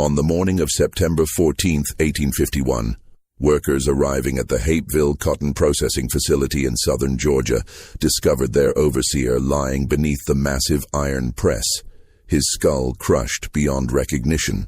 On the morning of September 14, 1851, workers arriving at the Hapeville cotton processing facility in southern Georgia discovered their overseer lying beneath the massive iron press, his skull crushed beyond recognition.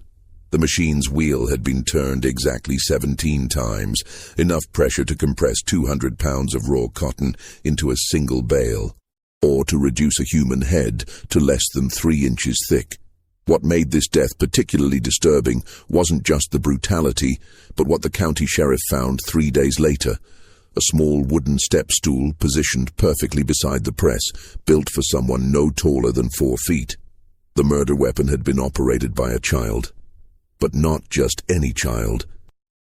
The machine's wheel had been turned exactly 17 times, enough pressure to compress 200 pounds of raw cotton into a single bale, or to reduce a human head to less than 3 inches thick. What made this death particularly disturbing wasn't just the brutality, but what the county sheriff found 3 days later: a small wooden step stool positioned perfectly beside the press, built for someone no taller than 4 feet. The murder weapon had been operated by a child. But not just any child.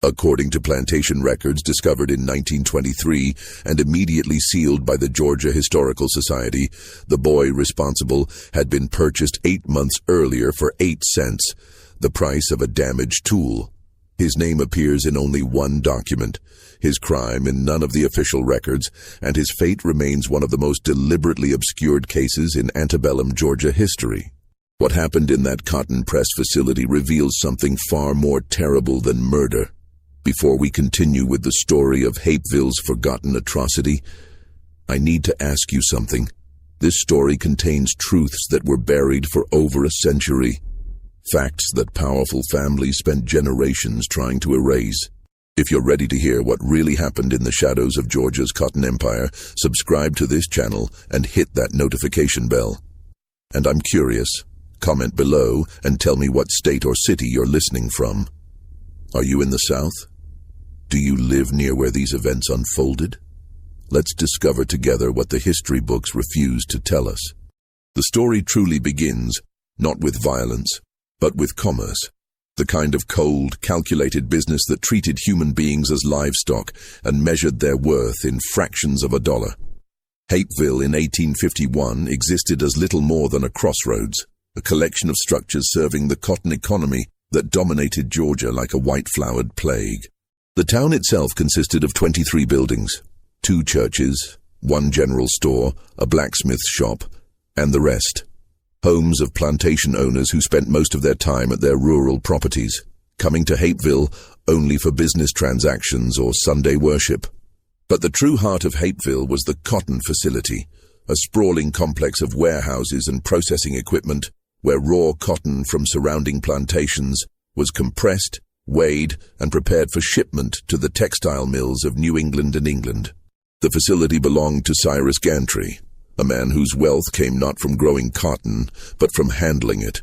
According to plantation records discovered in 1923 and immediately sealed by the Georgia Historical Society, the boy responsible had been purchased 8 months earlier for 8 cents, the price of a damaged tool. His name appears in only one document, his crime in none of the official records, and his fate remains one of the most deliberately obscured cases in antebellum Georgia history. What happened in that cotton press facility reveals something far more terrible than murder. Before we continue with the story of Hapeville's forgotten atrocity, I need to ask you something. This story contains truths that were buried for over a century, facts that powerful families spent generations trying to erase. If you're ready to hear what really happened in the shadows of Georgia's cotton empire, subscribe to this channel and hit that notification bell. And I'm curious. Comment below and tell me what state or city you're listening from. Are you in the South? Do you live near where these events unfolded? Let's discover together what the history books refuse to tell us. The story truly begins, not with violence, but with commerce. The kind of cold, calculated business that treated human beings as livestock and measured their worth in fractions of a dollar. Hapeville in 1851 existed as little more than a crossroads, a collection of structures serving the cotton economy that dominated Georgia like a white-flowered plague. The town itself consisted of 23 buildings, 2 churches, 1 general store, a blacksmith shop, and the rest. Homes of plantation owners who spent most of their time at their rural properties, coming to Hapeville only for business transactions or Sunday worship. But the true heart of Hapeville was the cotton facility, a sprawling complex of warehouses and processing equipment where raw cotton from surrounding plantations was compressed, weighed, and prepared for shipment to the textile mills of New England and England. The facility belonged to Cyrus Gantry, a man whose wealth came not from growing cotton, but from handling it,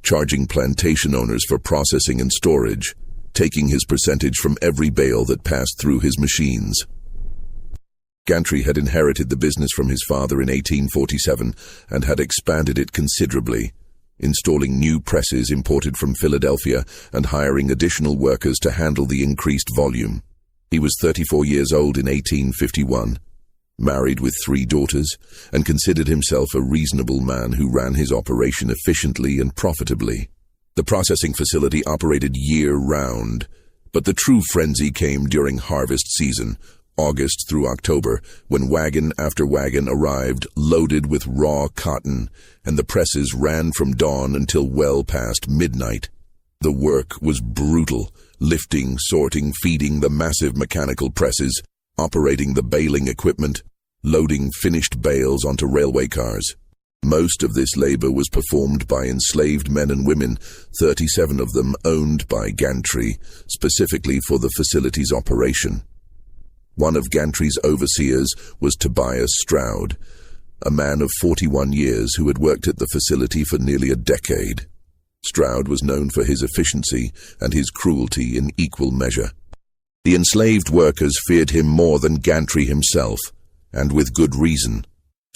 charging plantation owners for processing and storage, taking his percentage from every bale that passed through his machines. Gantry had inherited the business from his father in 1847 and had expanded it considerably, installing new presses imported from Philadelphia and hiring additional workers to handle the increased volume. He was 34 years old in 1851, married with 3 daughters, and considered himself a reasonable man who ran his operation efficiently and profitably. The processing facility operated year-round, but the true frenzy came during harvest season, August through October, when wagon after wagon arrived loaded with raw cotton, and the presses ran from dawn until well past midnight. The work was brutal, lifting, sorting, feeding the massive mechanical presses, operating the baling equipment, loading finished bales onto railway cars. Most of this labor was performed by enslaved men and women, 37 of them owned by Gantry, specifically for the facility's operation. One of Gantry's overseers was Tobias Stroud, a man of 41 years who had worked at the facility for nearly a decade. Stroud was known for his efficiency and his cruelty in equal measure. The enslaved workers feared him more than Gantry himself, and with good reason.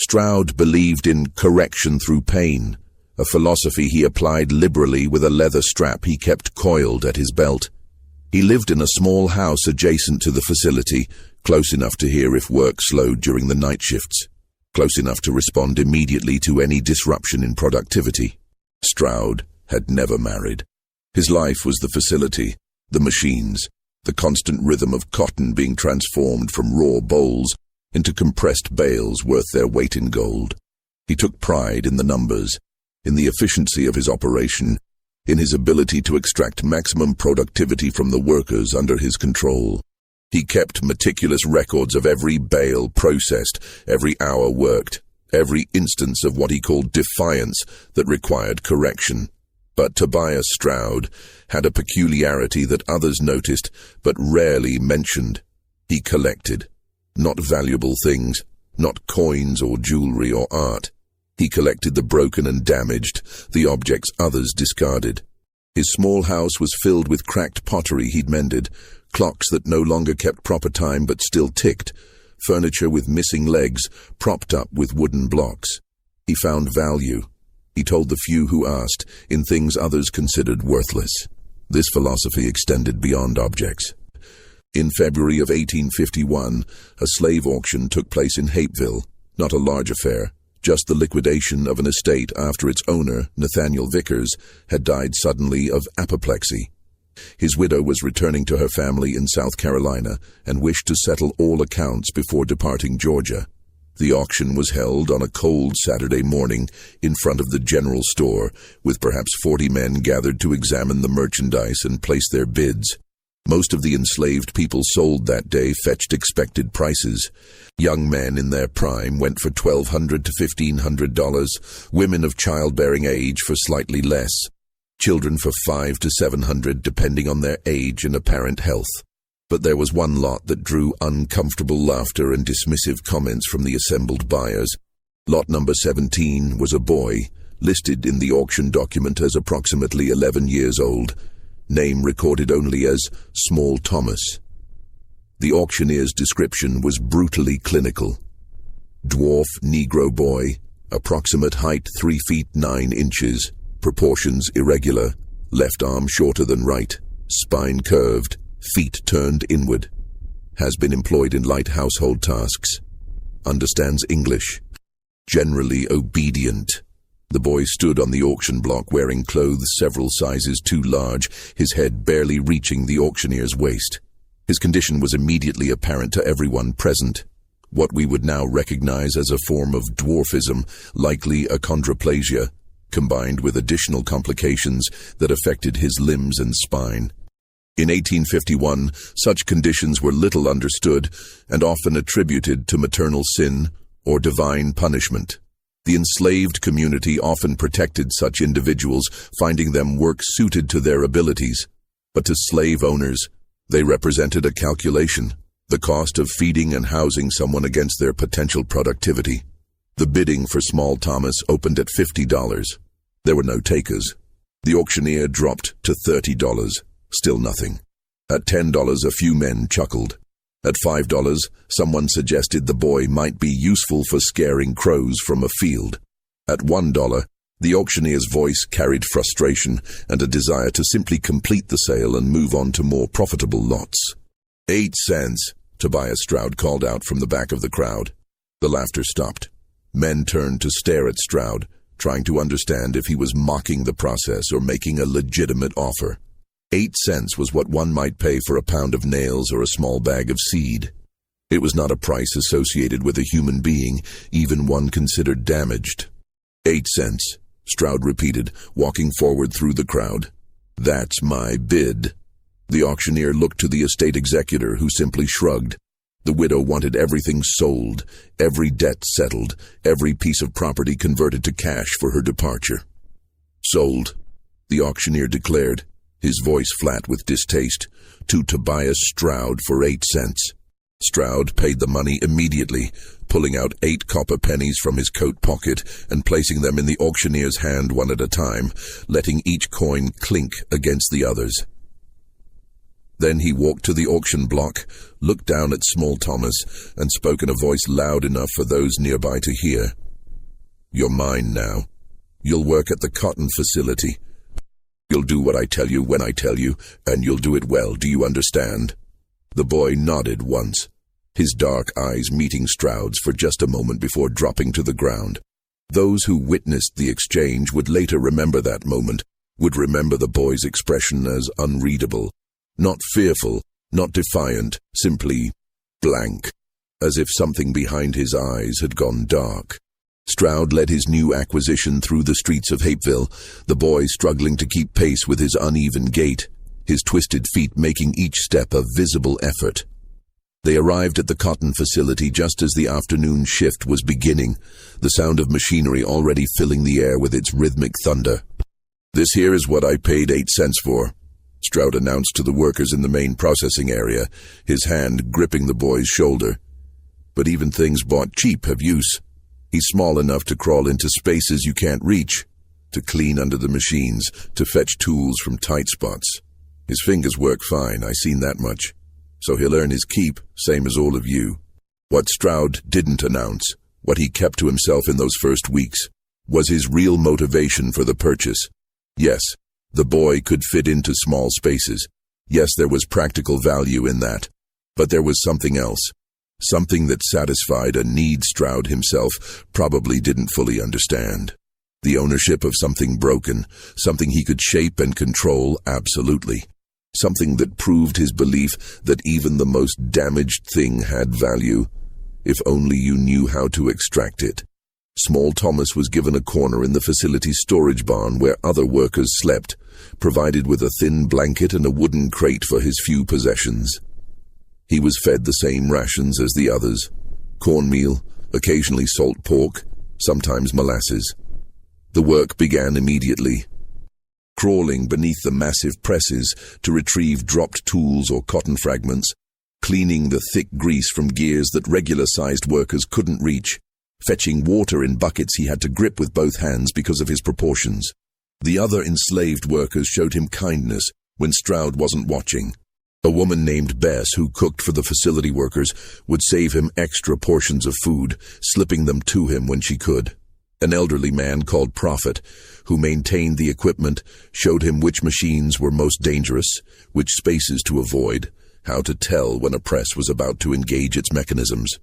Stroud believed in correction through pain, a philosophy he applied liberally with a leather strap he kept coiled at his belt. He lived in a small house adjacent to the facility, close enough to hear if work slowed during the night shifts, close enough to respond immediately to any disruption in productivity. Stroud had never married. His life was the facility, the machines, the constant rhythm of cotton being transformed from raw bolls into compressed bales worth their weight in gold. He took pride in the numbers, in the efficiency of his operation, in his ability to extract maximum productivity from the workers under his control. He kept meticulous records of every bale processed, every hour worked, every instance of what he called defiance that required correction. But Tobias Stroud had a peculiarity that others noticed but rarely mentioned. He collected, not valuable things, not coins or jewelry or art. He collected the broken and damaged, the objects others discarded. His small house was filled with cracked pottery he'd mended, clocks that no longer kept proper time but still ticked, furniture with missing legs propped up with wooden blocks. He found value, he told the few who asked, in things others considered worthless. This philosophy extended beyond objects. In February of 1851, a slave auction took place in Hapeville, not a large affair, just the liquidation of an estate after its owner, Nathaniel Vickers, had died suddenly of apoplexy. His widow was returning to her family in South Carolina and wished to settle all accounts before departing Georgia. The auction was held on a cold Saturday morning in front of the general store, with perhaps 40 men gathered to examine the merchandise and place their bids. Most of the enslaved people sold that day fetched expected prices. Young men in their prime went for $1,200 to $1,500, women of childbearing age for slightly less, children for $500 to $700 depending on their age and apparent health. But there was one lot that drew uncomfortable laughter and dismissive comments from the assembled buyers. Lot number 17 was a boy, listed in the auction document as approximately 11 years old, name recorded only as Small Thomas. The auctioneer's description was brutally clinical. Dwarf Negro boy, approximate height 3 feet 9 inches, proportions irregular, left arm shorter than right, spine curved, feet turned inward, has been employed in light household tasks, understands English, generally obedient. The boy stood on the auction block wearing clothes several sizes too large, his head barely reaching the auctioneer's waist. His condition was immediately apparent to everyone present. What we would now recognize as a form of dwarfism, likely achondroplasia, combined with additional complications that affected his limbs and spine. In 1851, such conditions were little understood and often attributed to maternal sin or divine punishment. The enslaved community often protected such individuals, finding them work suited to their abilities. But to slave owners, they represented a calculation, the cost of feeding and housing someone against their potential productivity. The bidding for Small Thomas opened at $50. There were no takers. The auctioneer dropped to $30. Still nothing. At $10, a few men chuckled. At $5, someone suggested the boy might be useful for scaring crows from a field. At $1, the auctioneer's voice carried frustration and a desire to simply complete the sale and move on to more profitable lots. 8 cents, Tobias Stroud called out from the back of the crowd. The laughter stopped. Men turned to stare at Stroud, trying to understand if he was mocking the process or making a legitimate offer. 8 cents was what one might pay for a pound of nails or a small bag of seed. It was not a price associated with a human being, even one considered damaged. 8 cents, Stroud repeated, walking forward through the crowd. That's my bid. The auctioneer looked to the estate executor, who simply shrugged. The widow wanted everything sold, every debt settled, every piece of property converted to cash for her departure. Sold, the auctioneer declared, his voice flat with distaste, to Tobias Stroud for 8 cents. Stroud paid the money immediately, pulling out 8 copper pennies from his coat pocket and placing them in the auctioneer's hand one at a time, letting each coin clink against the others. Then he walked to the auction block, looked down at Small Thomas, and spoke in a voice loud enough for those nearby to hear. You're mine now. You'll work at the cotton facility. You'll do what I tell you when I tell you, and you'll do it well, do you understand? The boy nodded once, his dark eyes meeting Stroud's for just a moment before dropping to the ground. Those who witnessed the exchange would later remember that moment, would remember the boy's expression as unreadable, not fearful, not defiant, simply blank, as if something behind his eyes had gone dark. Stroud led his new acquisition through the streets of Hapeville, the boy struggling to keep pace with his uneven gait, his twisted feet making each step a visible effort. They arrived at the cotton facility just as the afternoon shift was beginning, the sound of machinery already filling the air with its rhythmic thunder. "This here is what I paid 8 cents for," Stroud announced to the workers in the main processing area, his hand gripping the boy's shoulder. "But even things bought cheap have use. He's small enough to crawl into spaces you can't reach, to clean under the machines, to fetch tools from tight spots. His fingers work fine, I seen that much. So he'll earn his keep, same as all of you." What Stroud didn't announce, what he kept to himself in those first weeks, was his real motivation for the purchase. Yes, the boy could fit into small spaces. Yes, there was practical value in that. But there was something else. Something that satisfied a need Stroud himself probably didn't fully understand. The ownership of something broken, something he could shape and control absolutely. Something that proved his belief that even the most damaged thing had value, if only you knew how to extract it. Small Thomas was given a corner in the facility's storage barn where other workers slept, provided with a thin blanket and a wooden crate for his few possessions. He was fed the same rations as the others: cornmeal, occasionally salt pork, sometimes molasses. The work began immediately. Crawling beneath the massive presses to retrieve dropped tools or cotton fragments, cleaning the thick grease from gears that regular-sized workers couldn't reach, fetching water in buckets he had to grip with both hands because of his proportions. The other enslaved workers showed him kindness when Stroud wasn't watching. A woman named Bess, who cooked for the facility workers, would save him extra portions of food, slipping them to him when she could. An elderly man called Prophet, who maintained the equipment, showed him which machines were most dangerous, which spaces to avoid, how to tell when a press was about to engage its mechanisms.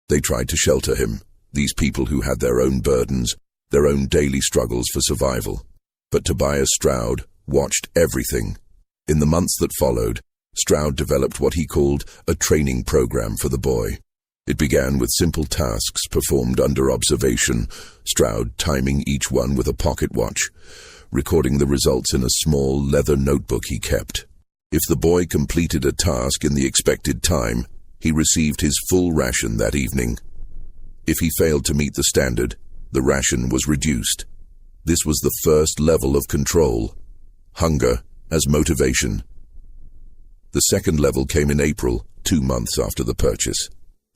They tried to shelter him, these people who had their own burdens, their own daily struggles for survival. But Tobias Stroud watched everything. In the months that followed, Stroud developed what he called a training program for the boy. It began with simple tasks performed under observation, Stroud timing each one with a pocket watch, recording the results in a small leather notebook he kept. If the boy completed a task in the expected time, he received his full ration that evening. If he failed to meet the standard, the ration was reduced. This was the first level of control: hunger as motivation. The second level came in April, 2 months after the purchase.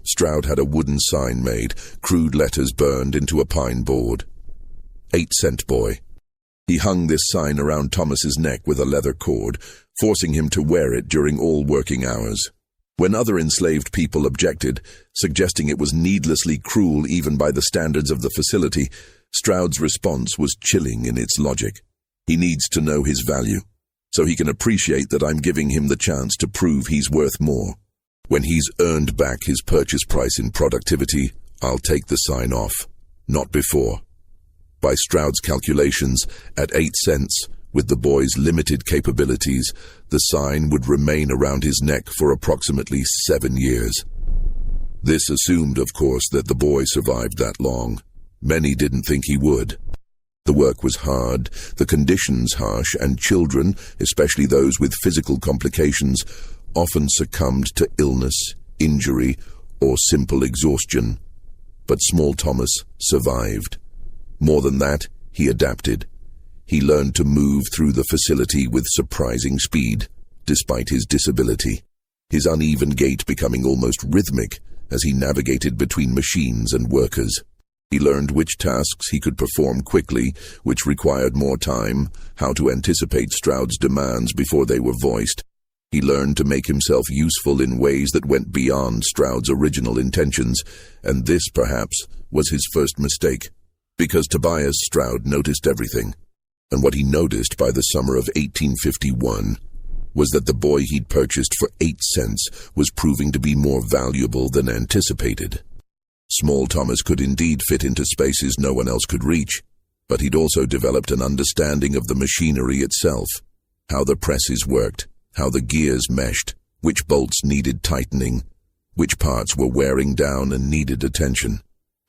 Stroud had a wooden sign made, crude letters burned into a pine board. 8-cent boy. He hung this sign around Thomas's neck with a leather cord, forcing him to wear it during all working hours. When other enslaved people objected, suggesting it was needlessly cruel even by the standards of the facility, Stroud's response was chilling in its logic. He needs to know his value, so he can appreciate that I'm giving him the chance to prove he's worth more. When he's earned back his purchase price in productivity, I'll take the sign off, not before. By Stroud's calculations, at 8 cents, with the boy's limited capabilities, the sign would remain around his neck for approximately 7 years. This assumed, of course, that the boy survived that long. Many didn't think he would. The work was hard, the conditions harsh, and children, especially those with physical complications, often succumbed to illness, injury, or simple exhaustion. But small Thomas survived. More than that, he adapted. He learned to move through the facility with surprising speed, despite his disability, his uneven gait becoming almost rhythmic as he navigated between machines and workers. He learned which tasks he could perform quickly, which required more time, how to anticipate Stroud's demands before they were voiced. He learned to make himself useful in ways that went beyond Stroud's original intentions, and this, perhaps, was his first mistake, because Tobias Stroud noticed everything. And what he noticed by the summer of 1851 was that the boy he'd purchased for 8 cents was proving to be more valuable than anticipated. Small Thomas could indeed fit into spaces no one else could reach, but he'd also developed an understanding of the machinery itself, how the presses worked, how the gears meshed, which bolts needed tightening, which parts were wearing down and needed attention.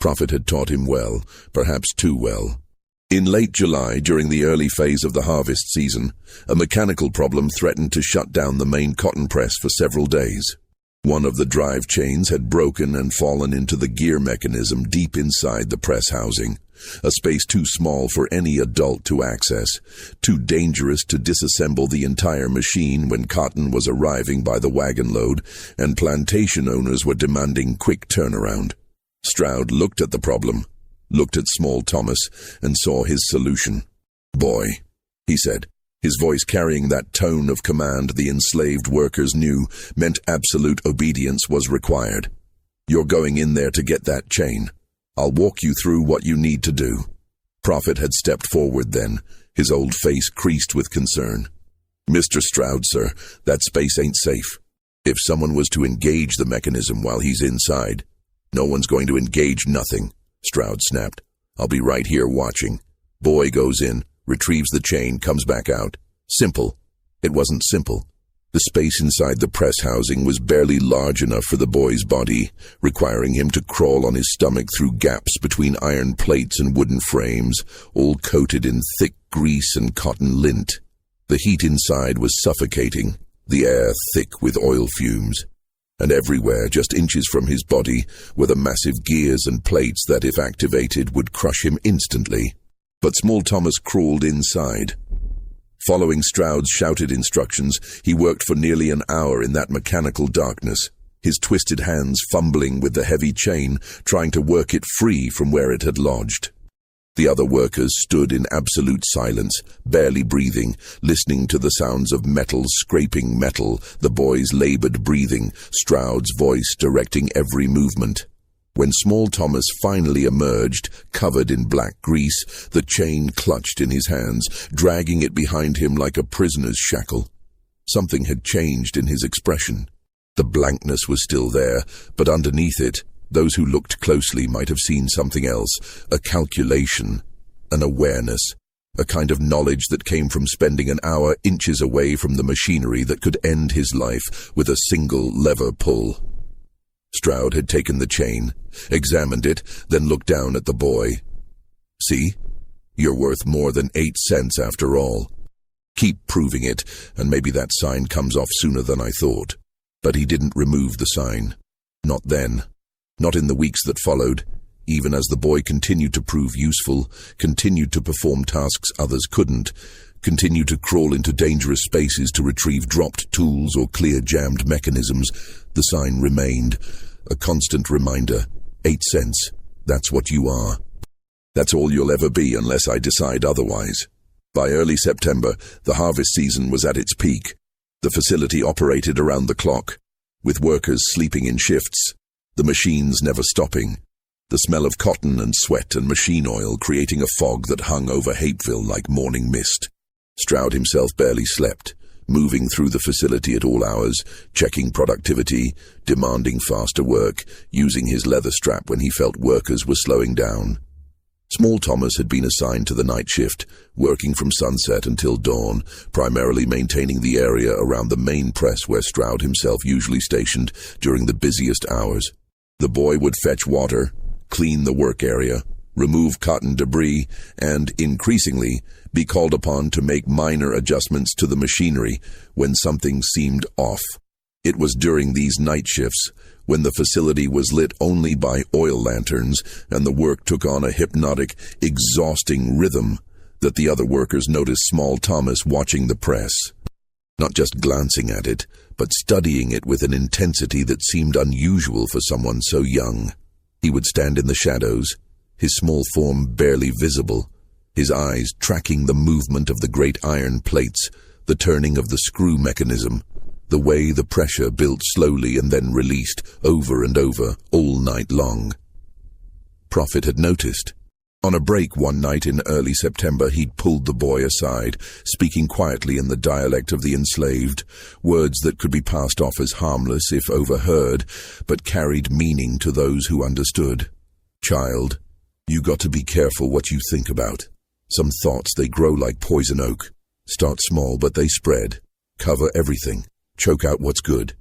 Prophet had taught him well, perhaps too well. In late July, during the early phase of the harvest season, a mechanical problem threatened to shut down the main cotton press for several days. One of the drive chains had broken and fallen into the gear mechanism deep inside the press housing, a space too small for any adult to access, too dangerous to disassemble the entire machine when cotton was arriving by the wagon load and plantation owners were demanding quick turnaround. Stroud looked at the problem, looked at small Thomas, and saw his solution. "Boy," he said, his voice carrying that tone of command the enslaved workers knew meant absolute obedience was required. "You're going in there to get that chain. I'll walk you through what you need to do." Prophet had stepped forward then, his old face creased with concern. "Mr. Stroud, sir, that space ain't safe. If someone was to engage the mechanism while he's inside—" "No one's going to engage nothing," Stroud snapped. "I'll be right here watching." Boy goes in, retrieves the chain, comes back out. Simple. It wasn't simple. The space inside the press housing was barely large enough for the boy's body, requiring him to crawl on his stomach through gaps between iron plates and wooden frames, all coated in thick grease and cotton lint. The heat inside was suffocating, the air thick with oil fumes. And everywhere, just inches from his body, were the massive gears and plates that, if activated, would crush him instantly. But small Thomas crawled inside. Following Stroud's shouted instructions, he worked for nearly an hour in that mechanical darkness, his twisted hands fumbling with the heavy chain, trying to work it free from where it had lodged. The other workers stood in absolute silence, barely breathing, listening to the sounds of metal scraping metal, the boy's labored breathing, Stroud's voice directing every movement. When small Thomas finally emerged, covered in black grease, the chain clutched in his hands, dragging it behind him like a prisoner's shackle. Something had changed in his expression. The blankness was still there, but underneath it, those who looked closely might have seen something else, a calculation, an awareness, a kind of knowledge that came from spending an hour inches away from the machinery that could end his life with a single lever pull. Stroud had taken the chain, examined it, then looked down at the boy. "See? You're worth more than 8 cents after all. Keep proving it, and maybe that sign comes off sooner than I thought." But he didn't remove the sign. Not then. Not in the weeks that followed, even as the boy continued to prove useful, continued to perform tasks others couldn't, continued to crawl into dangerous spaces to retrieve dropped tools or clear jammed mechanisms. The sign remained, a constant reminder. 8 cents. That's what you are. That's all you'll ever be unless I decide otherwise. By early September, the harvest season was at its peak. The facility operated around the clock, with workers sleeping in shifts, the machines never stopping, the smell of cotton and sweat and machine oil creating a fog that hung over Hapeville like morning mist. Stroud himself barely slept, moving through the facility at all hours, checking productivity, demanding faster work, using his leather strap when he felt workers were slowing down. Small Thomas had been assigned to the night shift, working from sunset until dawn, primarily maintaining the area around the main press where Stroud himself usually stationed during the busiest hours. The boy would fetch water, clean the work area, remove cotton debris, and, increasingly, be called upon to make minor adjustments to the machinery when something seemed off. It was during these night shifts, when the facility was lit only by oil lanterns and the work took on a hypnotic, exhausting rhythm, that the other workers noticed small Thomas watching the press. Not just glancing at it, but studying it with an intensity that seemed unusual for someone so young. He would stand in the shadows, his small form barely visible, his eyes tracking the movement of the great iron plates, the turning of the screw mechanism, the way the pressure built slowly and then released over and over all night long. Prophet had noticed. On a break one night in early September, he'd pulled the boy aside, speaking quietly in the dialect of the enslaved, words that could be passed off as harmless if overheard, but carried meaning to those who understood. "Child, you got to be careful what you think about. Some thoughts, they grow like poison oak. Start small, but they spread. Cover everything. Choke out what's good."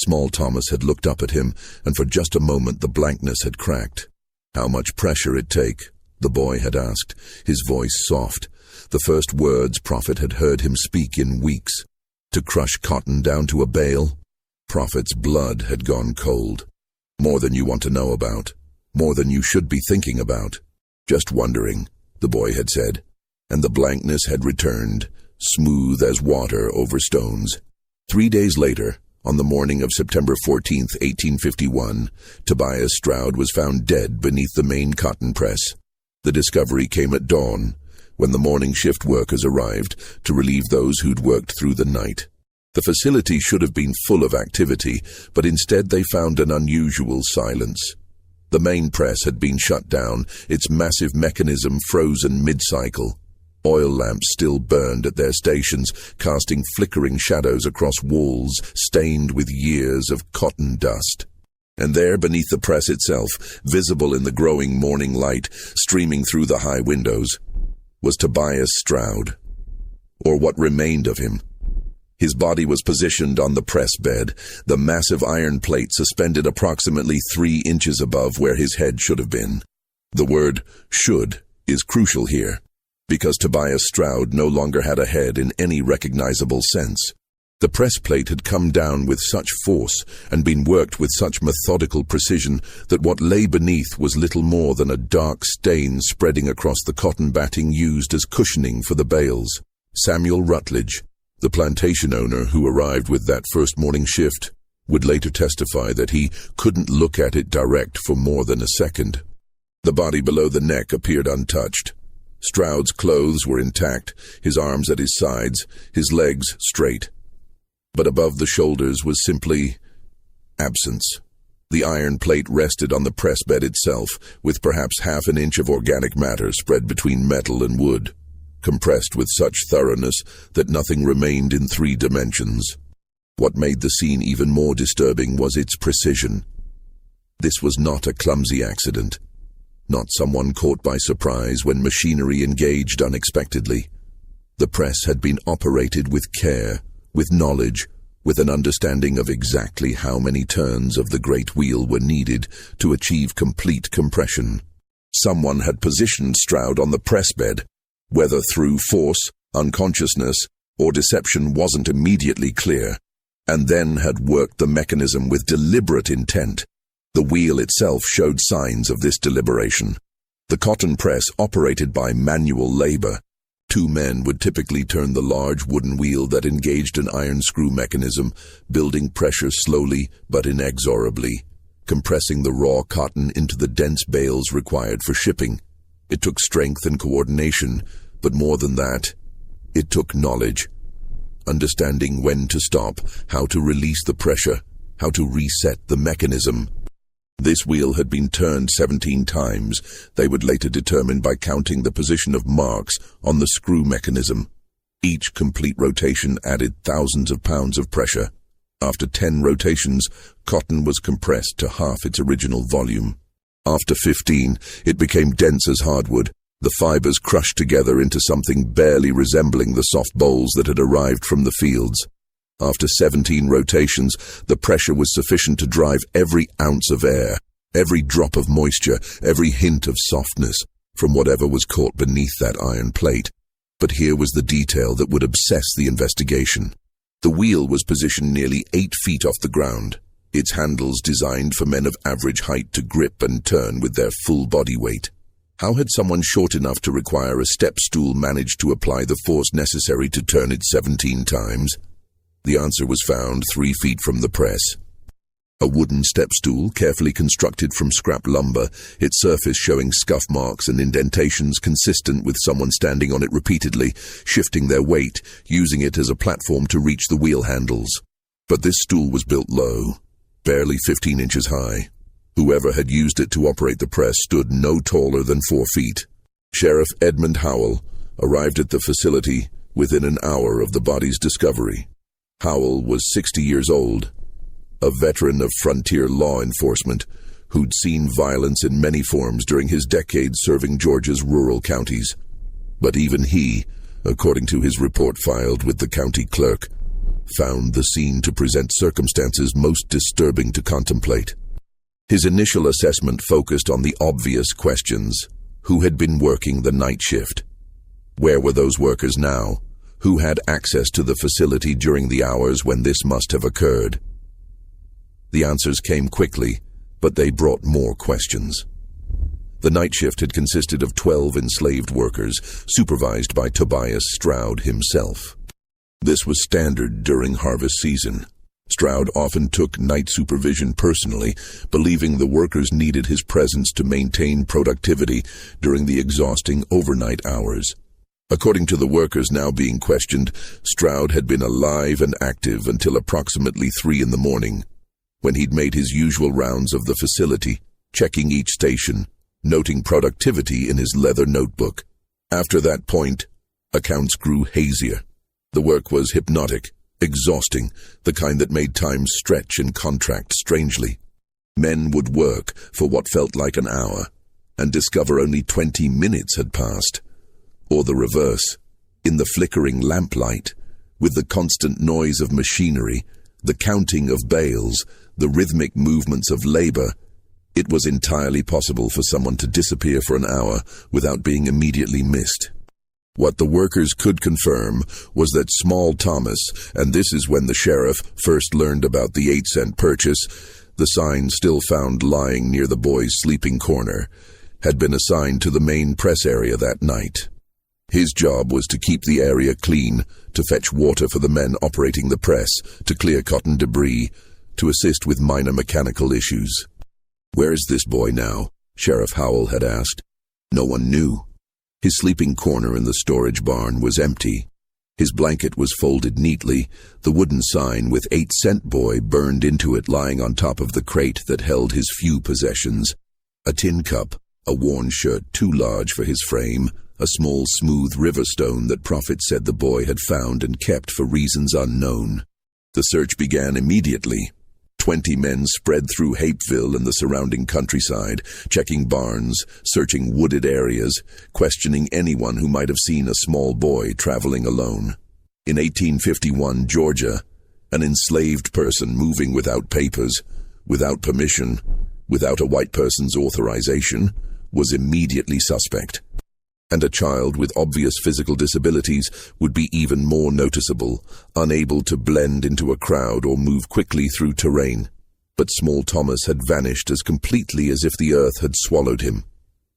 Small Thomas had looked up at him, and for just a moment the blankness had cracked. "How much pressure it take?" the boy had asked, his voice soft, the first words Prophet had heard him speak in weeks. To crush cotton down to a bale? Prophet's blood had gone cold. "More than you want to know about. More than you should be thinking about." "Just wondering," the boy had said, and the blankness had returned, smooth as water over stones. 3 days later, on the morning of September 14th, 1851, Tobias Stroud was found dead beneath the main cotton press. The discovery came at dawn, when the morning shift workers arrived to relieve those who'd worked through the night. The facility should have been full of activity, but instead they found an unusual silence. The main press had been shut down, its massive mechanism frozen mid-cycle. Oil lamps still burned at their stations, casting flickering shadows across walls stained with years of cotton dust. And there, beneath the press itself, visible in the growing morning light streaming through the high windows, was Tobias Stroud, or what remained of him. His body was positioned on the press bed, the massive iron plate suspended approximately 3 inches above where his head should have been. The word "should" is crucial here, because Tobias Stroud no longer had a head in any recognizable sense. The press plate had come down with such force and been worked with such methodical precision that what lay beneath was little more than a dark stain spreading across the cotton batting used as cushioning for the bales. Samuel Rutledge, the plantation owner who arrived with that first morning shift, would later testify that he couldn't look at it direct for more than a second. The body below the neck appeared untouched. Stroud's clothes were intact, his arms at his sides, his legs straight. But above the shoulders was simply absence. The iron plate rested on the press bed itself, with perhaps half an inch of organic matter spread between metal and wood, compressed with such thoroughness that nothing remained in 3 dimensions. What made the scene even more disturbing was its precision. This was not a clumsy accident, not someone caught by surprise when machinery engaged unexpectedly. The press had been operated with care, with knowledge, with an understanding of exactly how many turns of the great wheel were needed to achieve complete compression. Someone had positioned Stroud on the press bed, whether through force, unconsciousness, or deception wasn't immediately clear, and then had worked the mechanism with deliberate intent. The wheel itself showed signs of this deliberation. The cotton press operated by manual labor. 2 men would typically turn the large wooden wheel that engaged an iron screw mechanism, building pressure slowly but inexorably, compressing the raw cotton into the dense bales required for shipping. It took strength and coordination, but more than that, it took knowledge. Understanding when to stop, how to release the pressure, how to reset the mechanism. This wheel had been turned 17 times, they would later determine by counting the position of marks on the screw mechanism. Each complete rotation added thousands of pounds of pressure. After 10 rotations, cotton was compressed to half its original volume. After 15, it became dense as hardwood, the fibers crushed together into something barely resembling the soft bolls that had arrived from the fields. After 17 rotations, the pressure was sufficient to drive every ounce of air, every drop of moisture, every hint of softness from whatever was caught beneath that iron plate. But here was the detail that would obsess the investigation. The wheel was positioned nearly 8 feet off the ground, its handles designed for men of average height to grip and turn with their full body weight. How had someone short enough to require a step stool managed to apply the force necessary to turn it 17 times? The answer was found 3 feet from the press. A wooden step stool, carefully constructed from scrap lumber, its surface showing scuff marks and indentations consistent with someone standing on it repeatedly, shifting their weight, using it as a platform to reach the wheel handles. But this stool was built low, barely 15 inches high. Whoever had used it to operate the press stood no taller than 4 feet. Sheriff Edmund Howell arrived at the facility within an hour of the body's discovery. Howell was 60 years old, a veteran of frontier law enforcement who'd seen violence in many forms during his decades serving Georgia's rural counties. But even he, according to his report filed with the county clerk, found the scene to present circumstances most disturbing to contemplate. His initial assessment focused on the obvious questions. Who had been working the night shift? Where were those workers now? Who had access to the facility during the hours when this must have occurred? The answers came quickly, but they brought more questions. The night shift had consisted of 12 enslaved workers, supervised by Tobias Stroud himself. This was standard during harvest season. Stroud often took night supervision personally, believing the workers needed his presence to maintain productivity during the exhausting overnight hours. According to the workers now being questioned, Stroud had been alive and active until approximately 3 in the morning, when he'd made his usual rounds of the facility, checking each station, noting productivity in his leather notebook. After that point, accounts grew hazier. The work was hypnotic, exhausting, the kind that made time stretch and contract strangely. Men would work for what felt like an hour, and discover only 20 minutes had passed. Or the reverse, in the flickering lamplight, with the constant noise of machinery, the counting of bales, the rhythmic movements of labor, it was entirely possible for someone to disappear for an hour without being immediately missed. What the workers could confirm was that Small Thomas, and this is when the sheriff first learned about the 8-cent purchase, the sign still found lying near the boy's sleeping corner, had been assigned to the main press area that night. His job was to keep the area clean, to fetch water for the men operating the press, to clear cotton debris, to assist with minor mechanical issues. "Where is this boy now?" Sheriff Howell had asked. No one knew. His sleeping corner in the storage barn was empty. His blanket was folded neatly, the wooden sign with 8-cent boy burned into it lying on top of the crate that held his few possessions. A tin cup, a worn shirt too large for his frame, a small smooth river stone that Prophet said the boy had found and kept for reasons unknown. The search began immediately. 20 men spread through Hapeville and the surrounding countryside, checking barns, searching wooded areas, questioning anyone who might have seen a small boy traveling alone. In 1851 Georgia, an enslaved person moving without papers, without permission, without a white person's authorization, was immediately suspect. And a child with obvious physical disabilities would be even more noticeable, unable to blend into a crowd or move quickly through terrain. But Small Thomas had vanished as completely as if the earth had swallowed him.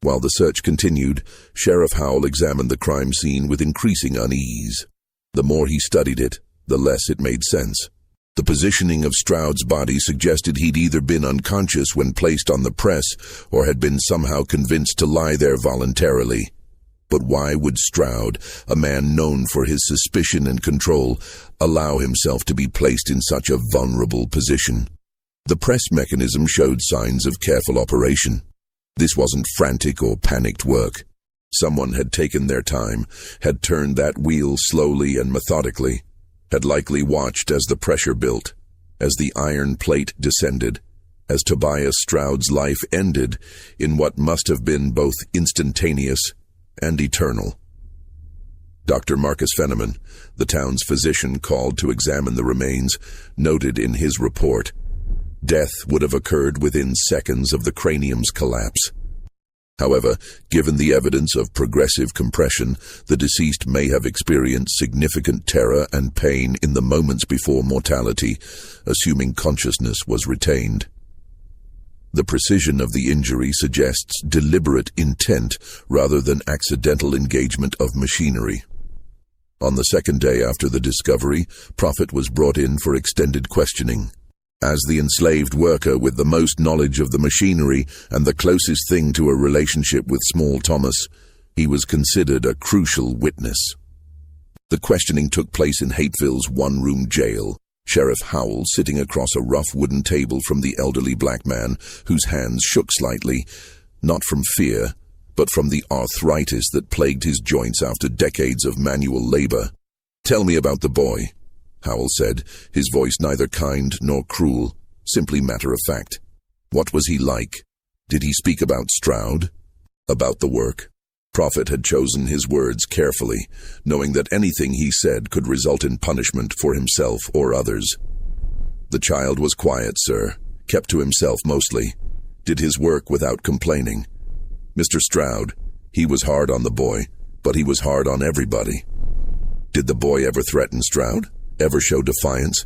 While the search continued, Sheriff Howell examined the crime scene with increasing unease. The more he studied it, the less it made sense. The positioning of Stroud's body suggested he'd either been unconscious when placed on the press or had been somehow convinced to lie there voluntarily. But why would Stroud, a man known for his suspicion and control, allow himself to be placed in such a vulnerable position? The press mechanism showed signs of careful operation. This wasn't frantic or panicked work. Someone had taken their time, had turned that wheel slowly and methodically, had likely watched as the pressure built, as the iron plate descended, as Tobias Stroud's life ended in what must have been both instantaneous and eternal. Dr. Marcus Fenneman, the town's physician called to examine the remains, noted in his report, death would have occurred within seconds of the cranium's collapse. However, given the evidence of progressive compression, the deceased may have experienced significant terror and pain in the moments before mortality, assuming consciousness was retained. The precision of the injury suggests deliberate intent rather than accidental engagement of machinery. On the second day after the discovery, Prophet was brought in for extended questioning. As the enslaved worker with the most knowledge of the machinery and the closest thing to a relationship with Small Thomas, he was considered a crucial witness. The questioning took place in Hapeville's one-room jail. Sheriff Howell sitting across a rough wooden table from the elderly black man, whose hands shook slightly, not from fear, but from the arthritis that plagued his joints after decades of manual labor. "Tell me about the boy," Howell said, his voice neither kind nor cruel, simply matter-of-fact. "What was he like? Did he speak about Stroud? About the work?" Prophet had chosen his words carefully, knowing that anything he said could result in punishment for himself or others. "The child was quiet, sir, kept to himself mostly. did his work without complaining. Mr. Stroud, he was hard on the boy, but he was hard on everybody. Did the boy ever threaten Stroud? Ever show defiance?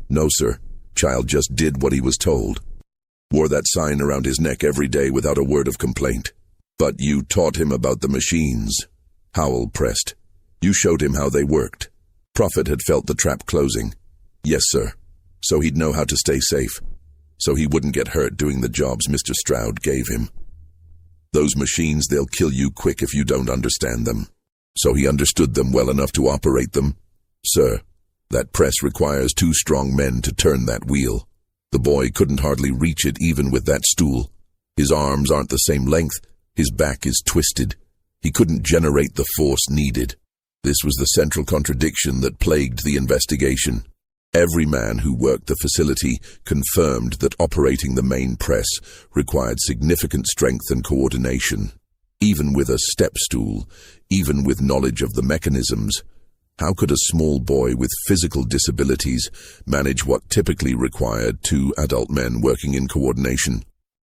No, sir. Child just did what he was told. Wore that sign around his neck every day without a word of complaint. But you taught him about the machines. Howell pressed. You showed him how they worked. Prophet had felt the trap closing. Yes, sir. So he'd know how to stay safe. So he wouldn't get hurt doing the jobs Mr. Stroud gave him. Those machines, they'll kill you quick if you don't understand them. So he understood them well enough to operate them. Sir, that press requires 2 strong men to turn that wheel. The boy couldn't hardly reach it even with that stool. His arms aren't the same length. His back is twisted. He couldn't generate the force needed. This was the central contradiction that plagued the investigation. Every man who worked the facility confirmed that operating the main press required significant strength and coordination. Even with a step stool, even with knowledge of the mechanisms, how could a small boy with physical disabilities manage what typically required 2 adult men working in coordination?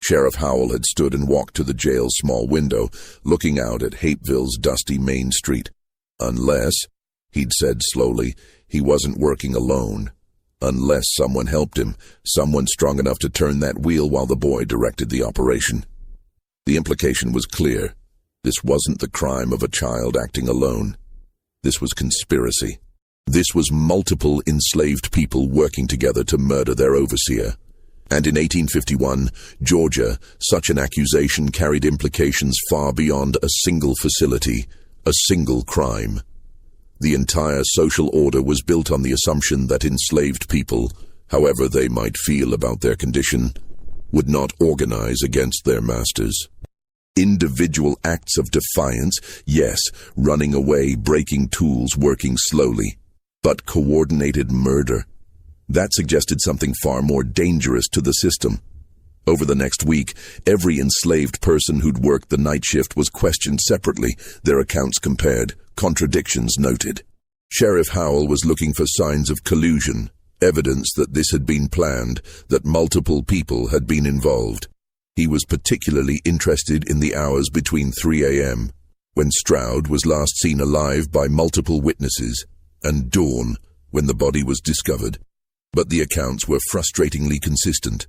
Sheriff Howell had stood and walked to the jail's small window, looking out at Hapeville's dusty main street. Unless, he'd said slowly, he wasn't working alone. Unless someone helped him, someone strong enough to turn that wheel while the boy directed the operation. The implication was clear. This wasn't the crime of a child acting alone. This was conspiracy. This was multiple enslaved people working together to murder their overseer. And in 1851, Georgia, such an accusation carried implications far beyond a single facility, a single crime. The entire social order was built on the assumption that enslaved people, however they might feel about their condition, would not organize against their masters. Individual acts of defiance, yes, running away, breaking tools, working slowly, but coordinated murder. That suggested something far more dangerous to the system. Over the next week, every enslaved person who'd worked the night shift was questioned separately, their accounts compared, contradictions noted. Sheriff Howell was looking for signs of collusion, evidence that this had been planned, that multiple people had been involved. He was particularly interested in the hours between 3 a.m., when Stroud was last seen alive by multiple witnesses, and dawn, when the body was discovered. But the accounts were frustratingly consistent.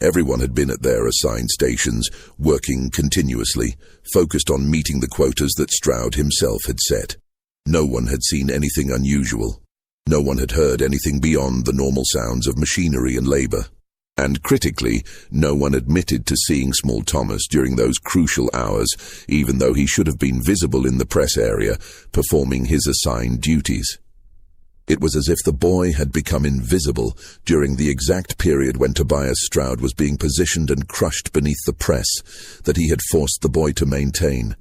Everyone had been at their assigned stations, working continuously, focused on meeting the quotas that Stroud himself had set. No one had seen anything unusual. No one had heard anything beyond the normal sounds of machinery and labor. And critically, no one admitted to seeing Small Thomas during those crucial hours, even though he should have been visible in the press area, performing his assigned duties. It was as if the boy had become invisible during the exact period when Tobias Stroud was being positioned and crushed beneath the press that he had forced the boy to maintain,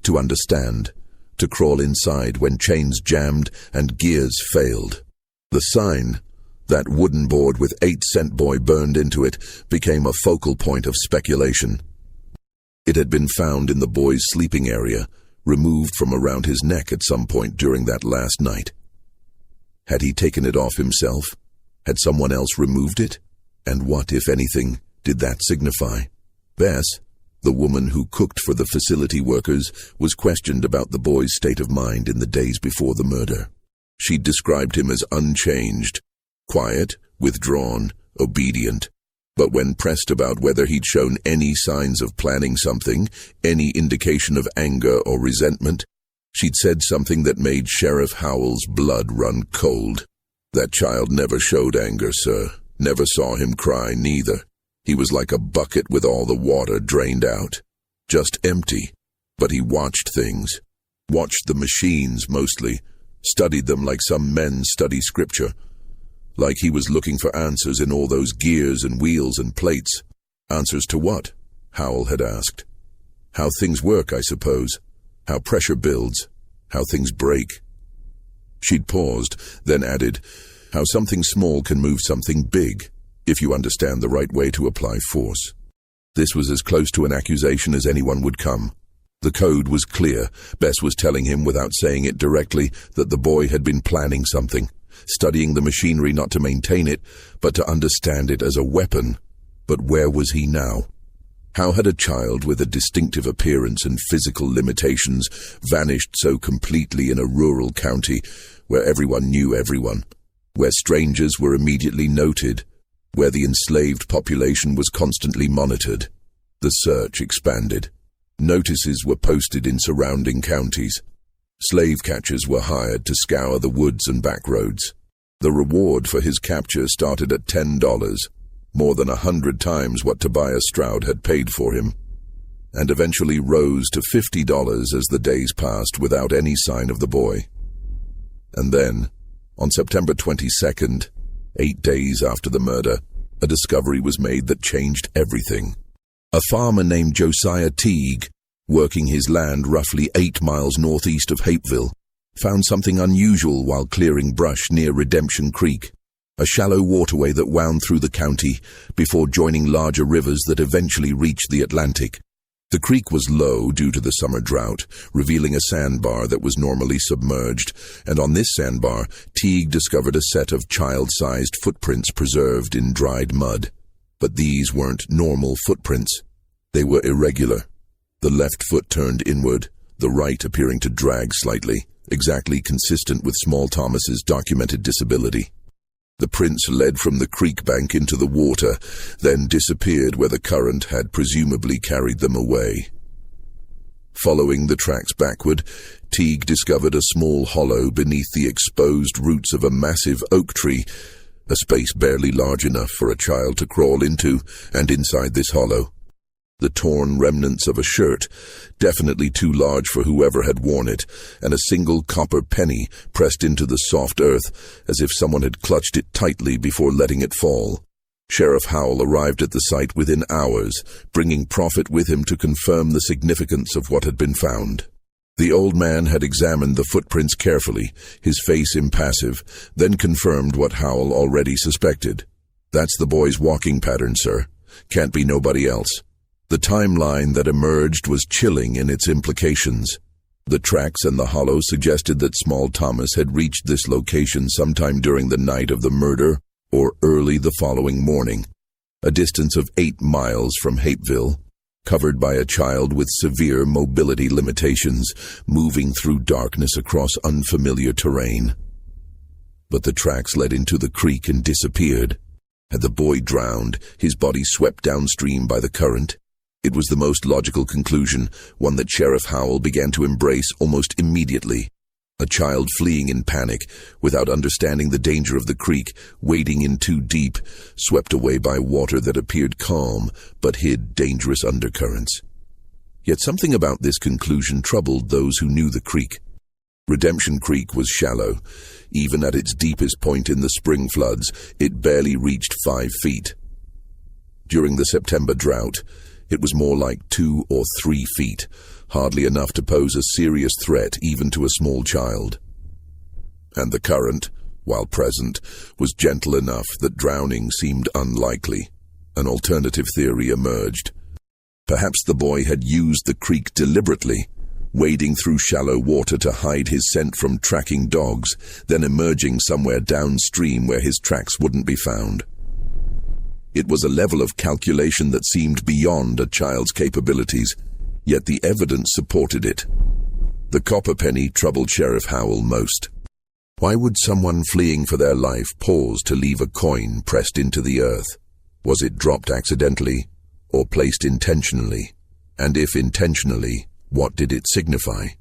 to understand, to crawl inside when chains jammed and gears failed. The sign, that wooden board with 8-cent boy burned into it, became a focal point of speculation. It had been found in the boy's sleeping area, removed from around his neck at some point during that last night. Had he taken it off himself? Had someone else removed it? And what, if anything, did that signify? Bess, the woman who cooked for the facility workers, was questioned about the boy's state of mind in the days before the murder. She described him as unchanged, quiet, withdrawn, obedient. But when pressed about whether he'd shown any signs of planning something, any indication of anger or resentment, she'd said something that made Sheriff Howell's blood run cold. That child never showed anger, sir. Never saw him cry, neither. He was like a bucket with all the water drained out. Just empty. But he watched things. Watched the machines, mostly. Studied them like some men study scripture. Like he was looking for answers in all those gears and wheels and plates. Answers to what? Howell had asked. How things work, I suppose. How pressure builds. How things break. She'd paused, then added, how something small can move something big, if you understand the right way to apply force. This was as close to an accusation as anyone would come. The code was clear. Bess was telling him without saying it directly that the boy had been planning something, studying the machinery not to maintain it, but to understand it as a weapon. But where was he now? How had a child with a distinctive appearance and physical limitations vanished so completely in a rural county where everyone knew everyone, where strangers were immediately noted, where the enslaved population was constantly monitored? The search expanded. Notices were posted in surrounding counties. Slave catchers were hired to scour the woods and back roads. The reward for his capture started at $10, more than 100 times what Tobias Stroud had paid for him, and eventually rose to $50 as the days passed without any sign of the boy. And then, on September 22nd, 8 days after the murder, a discovery was made that changed everything. A farmer named Josiah Teague, working his land roughly 8 miles northeast of Hapeville, found something unusual while clearing brush near Redemption Creek, a shallow waterway that wound through the county before joining larger rivers that eventually reached the Atlantic. The creek was low due to the summer drought, revealing a sandbar that was normally submerged, and on this sandbar, Teague discovered a set of child-sized footprints preserved in dried mud. But these weren't normal footprints. They were irregular. The left foot turned inward, the right appearing to drag slightly, exactly consistent with Small Thomas's documented disability. The prints led from the creek bank into the water, then disappeared where the current had presumably carried them away. Following the tracks backward, Teague discovered a small hollow beneath the exposed roots of a massive oak tree, a space barely large enough for a child to crawl into, and inside this hollow, the torn remnants of a shirt, definitely too large for whoever had worn it, and a single copper penny pressed into the soft earth as if someone had clutched it tightly before letting it fall. Sheriff Howell arrived at the site within hours, bringing Prophet with him to confirm the significance of what had been found. The old man had examined the footprints carefully, his face impassive, then confirmed what Howell already suspected. "That's the boy's walking pattern, sir. Can't be nobody else." The timeline that emerged was chilling in its implications. The tracks and the hollow suggested that Small Thomas had reached this location sometime during the night of the murder or early the following morning, a distance of 8 miles from Hapeville, covered by a child with severe mobility limitations, moving through darkness across unfamiliar terrain. But the tracks led into the creek and disappeared. Had the boy drowned, his body swept downstream by the current? It was the most logical conclusion, one that Sheriff Howell began to embrace almost immediately. A child fleeing in panic, without understanding the danger of the creek, wading in too deep, swept away by water that appeared calm but hid dangerous undercurrents. Yet something about this conclusion troubled those who knew the creek. Redemption Creek was shallow. Even at its deepest point in the spring floods, it barely reached 5 feet. During the September drought, it was more like 2 or 3 feet, hardly enough to pose a serious threat even to a small child. And the current, while present, was gentle enough that drowning seemed unlikely. An alternative theory emerged. Perhaps the boy had used the creek deliberately, wading through shallow water to hide his scent from tracking dogs, then emerging somewhere downstream where his tracks wouldn't be found. It was a level of calculation that seemed beyond a child's capabilities, yet the evidence supported it. The copper penny troubled Sheriff Howell most. Why would someone fleeing for their life pause to leave a coin pressed into the earth? Was it dropped accidentally, or placed intentionally? And if intentionally, what did it signify?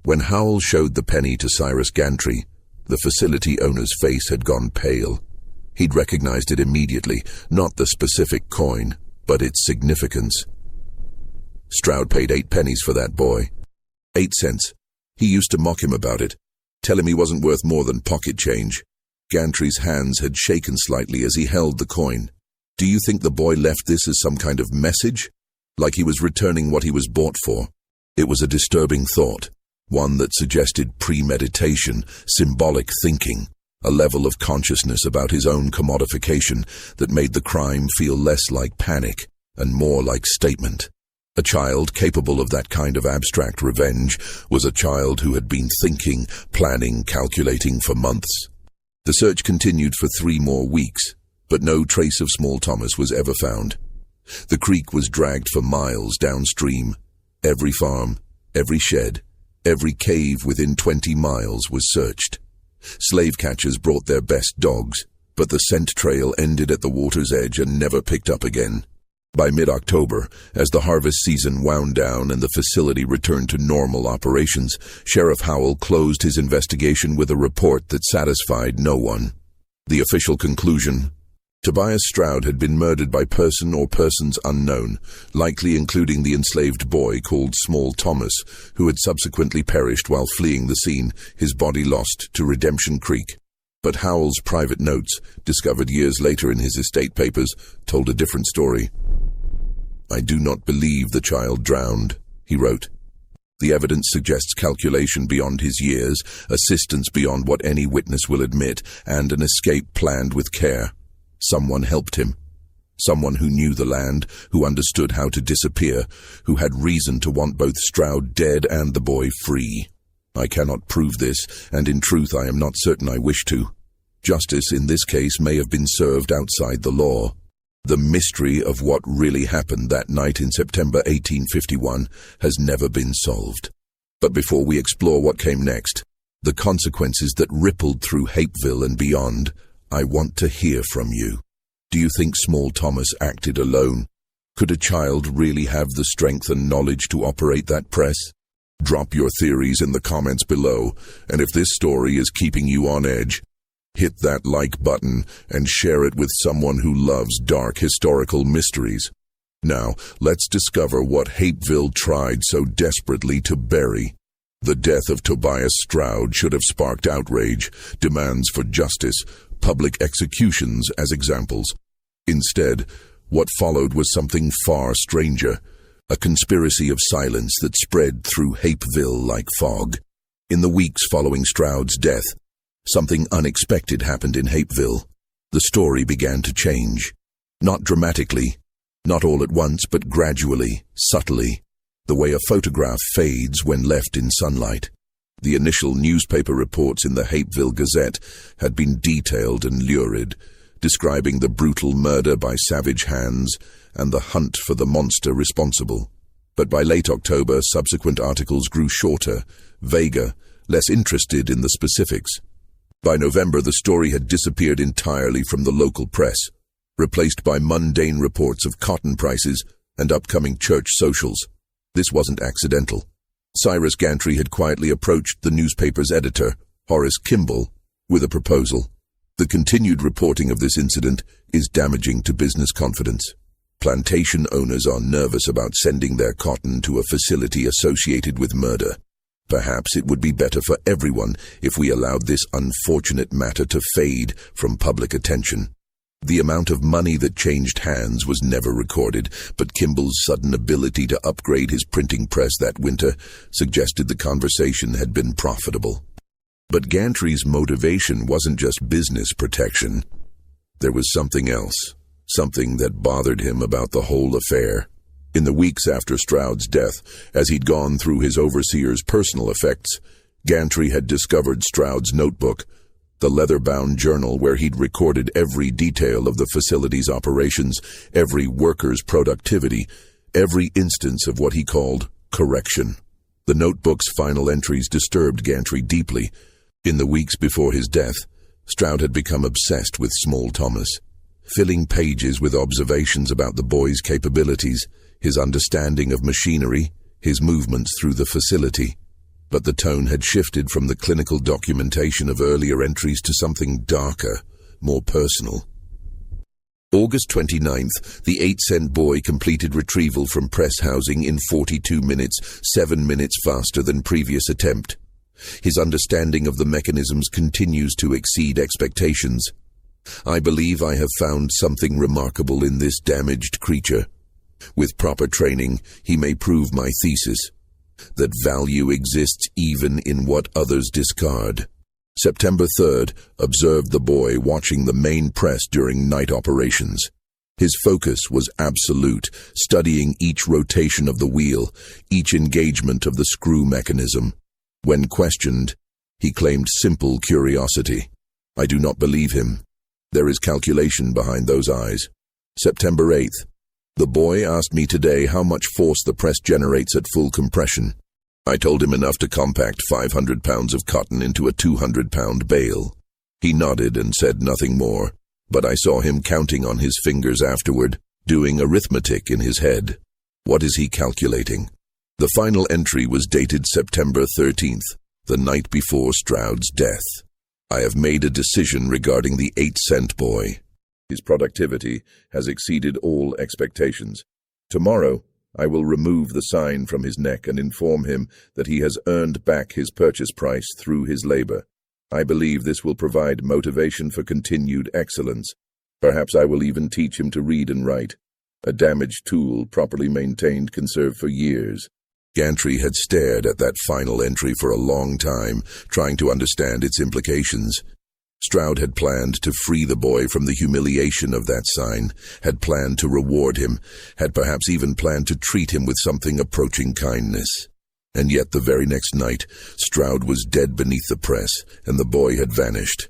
When Howell showed the penny to Cyrus Gantry, the facility owner's face had gone pale. He'd recognized it immediately, not the specific coin, but its significance. Stroud paid 8 pennies for that boy. 8 cents. He used to mock him about it, tell him he wasn't worth more than pocket change. Gantry's hands had shaken slightly as he held the coin. Do you think the boy left this as some kind of message? Like he was returning what he was bought for? It was a disturbing thought, one that suggested premeditation, symbolic thinking, a level of consciousness about his own commodification that made the crime feel less like panic and more like statement. A child capable of that kind of abstract revenge was a child who had been thinking, planning, calculating for months. The search continued for 3 more weeks, but no trace of Small Thomas was ever found. The creek was dragged for miles downstream. Every farm, every shed, every cave within 20 miles was searched. Slave catchers brought their best dogs, but the scent trail ended at the water's edge and never picked up again. By mid-October, as the harvest season wound down and the facility returned to normal operations, Sheriff Howell closed his investigation with a report that satisfied no one. The official conclusion: Tobias Stroud had been murdered by person or persons unknown, likely including the enslaved boy called Small Thomas, who had subsequently perished while fleeing the scene, his body lost to Redemption Creek. But Howell's private notes, discovered years later in his estate papers, told a different story. "I do not believe the child drowned," he wrote. "The evidence suggests calculation beyond his years, assistance beyond what any witness will admit, and an escape planned with care. Someone helped him. Someone who knew the land, who understood how to disappear, who had reason to want both Stroud dead and the boy free. I cannot prove this, and in truth I am not certain I wish to. Justice in this case may have been served outside the law. The mystery of what really happened that night in September 1851 has never been solved. But before we explore what came next, the consequences that rippled through Hapeville and beyond, I want to hear from you. Do you think Small Thomas acted alone? Could a child really have the strength and knowledge to operate that press? Drop your theories in the comments below, and if this story is keeping you on edge, hit that like button and share it with someone who loves dark historical mysteries. Now, let's discover what Hapeville tried so desperately to bury. The death of Tobias Stroud should have sparked outrage, demands for justice, public executions as examples. Instead, what followed was something far stranger, a conspiracy of silence that spread through Hapeville like fog. In the weeks following Stroud's death, something unexpected happened in Hapeville. The story began to change. Not dramatically, not all at once, but gradually, subtly, the way a photograph fades when left in sunlight. The initial newspaper reports in the Hapeville Gazette had been detailed and lurid, describing the brutal murder by savage hands and the hunt for the monster responsible. But by late October, subsequent articles grew shorter, vaguer, less interested in the specifics. By November, the story had disappeared entirely from the local press, replaced by mundane reports of cotton prices and upcoming church socials. This wasn't accidental. Cyrus Gantry had quietly approached the newspaper's editor, Horace Kimball, with a proposal. The continued reporting of this incident is damaging to business confidence. Plantation owners are nervous about sending their cotton to a facility associated with murder. Perhaps it would be better for everyone if we allowed this unfortunate matter to fade from public attention. The amount of money that changed hands was never recorded, but Kimball's sudden ability to upgrade his printing press that winter suggested the conversation had been profitable. But Gantry's motivation wasn't just business protection. There was something else, something that bothered him about the whole affair. In the weeks after Stroud's death, as he'd gone through his overseer's personal effects, Gantry had discovered Stroud's notebook, the leather-bound journal where he'd recorded every detail of the facility's operations, every worker's productivity, every instance of what he called correction. The notebook's final entries disturbed Gantry deeply. In the weeks before his death, Stroud had become obsessed with Small Thomas, filling pages with observations about the boy's capabilities, his understanding of machinery, his movements through the facility. But the tone had shifted from the clinical documentation of earlier entries to something darker, more personal. August 29th, the 8-cent boy completed retrieval from press housing in 42 minutes, 7 minutes faster than previous attempt. His understanding of the mechanisms continues to exceed expectations. I believe I have found something remarkable in this damaged creature. With proper training, he may prove my thesis, that value exists even in what others discard. September 3rd, observed the boy watching the main press during night operations. His focus was absolute, studying each rotation of the wheel, each engagement of the screw mechanism. When questioned, he claimed simple curiosity. I do not believe him. There is calculation behind those eyes. September 8th, The boy asked me today how much force the press generates at full compression. I told him enough to compact 500 pounds of cotton into a 200-pound bale. He nodded and said nothing more, but I saw him counting on his fingers afterward, doing arithmetic in his head. What is he calculating? The final entry was dated September 13th, the night before Stroud's death. I have made a decision regarding the 8-cent boy. His productivity has exceeded all expectations. Tomorrow, I will remove the sign from his neck and inform him that he has earned back his purchase price through his labor. I believe this will provide motivation for continued excellence. Perhaps I will even teach him to read and write. A damaged tool, properly maintained, can serve for years. Gantry had stared at that final entry for a long time, trying to understand its implications. Stroud had planned to free the boy from the humiliation of that sign, had planned to reward him, had perhaps even planned to treat him with something approaching kindness. And yet the very next night, Stroud was dead beneath the press, and the boy had vanished.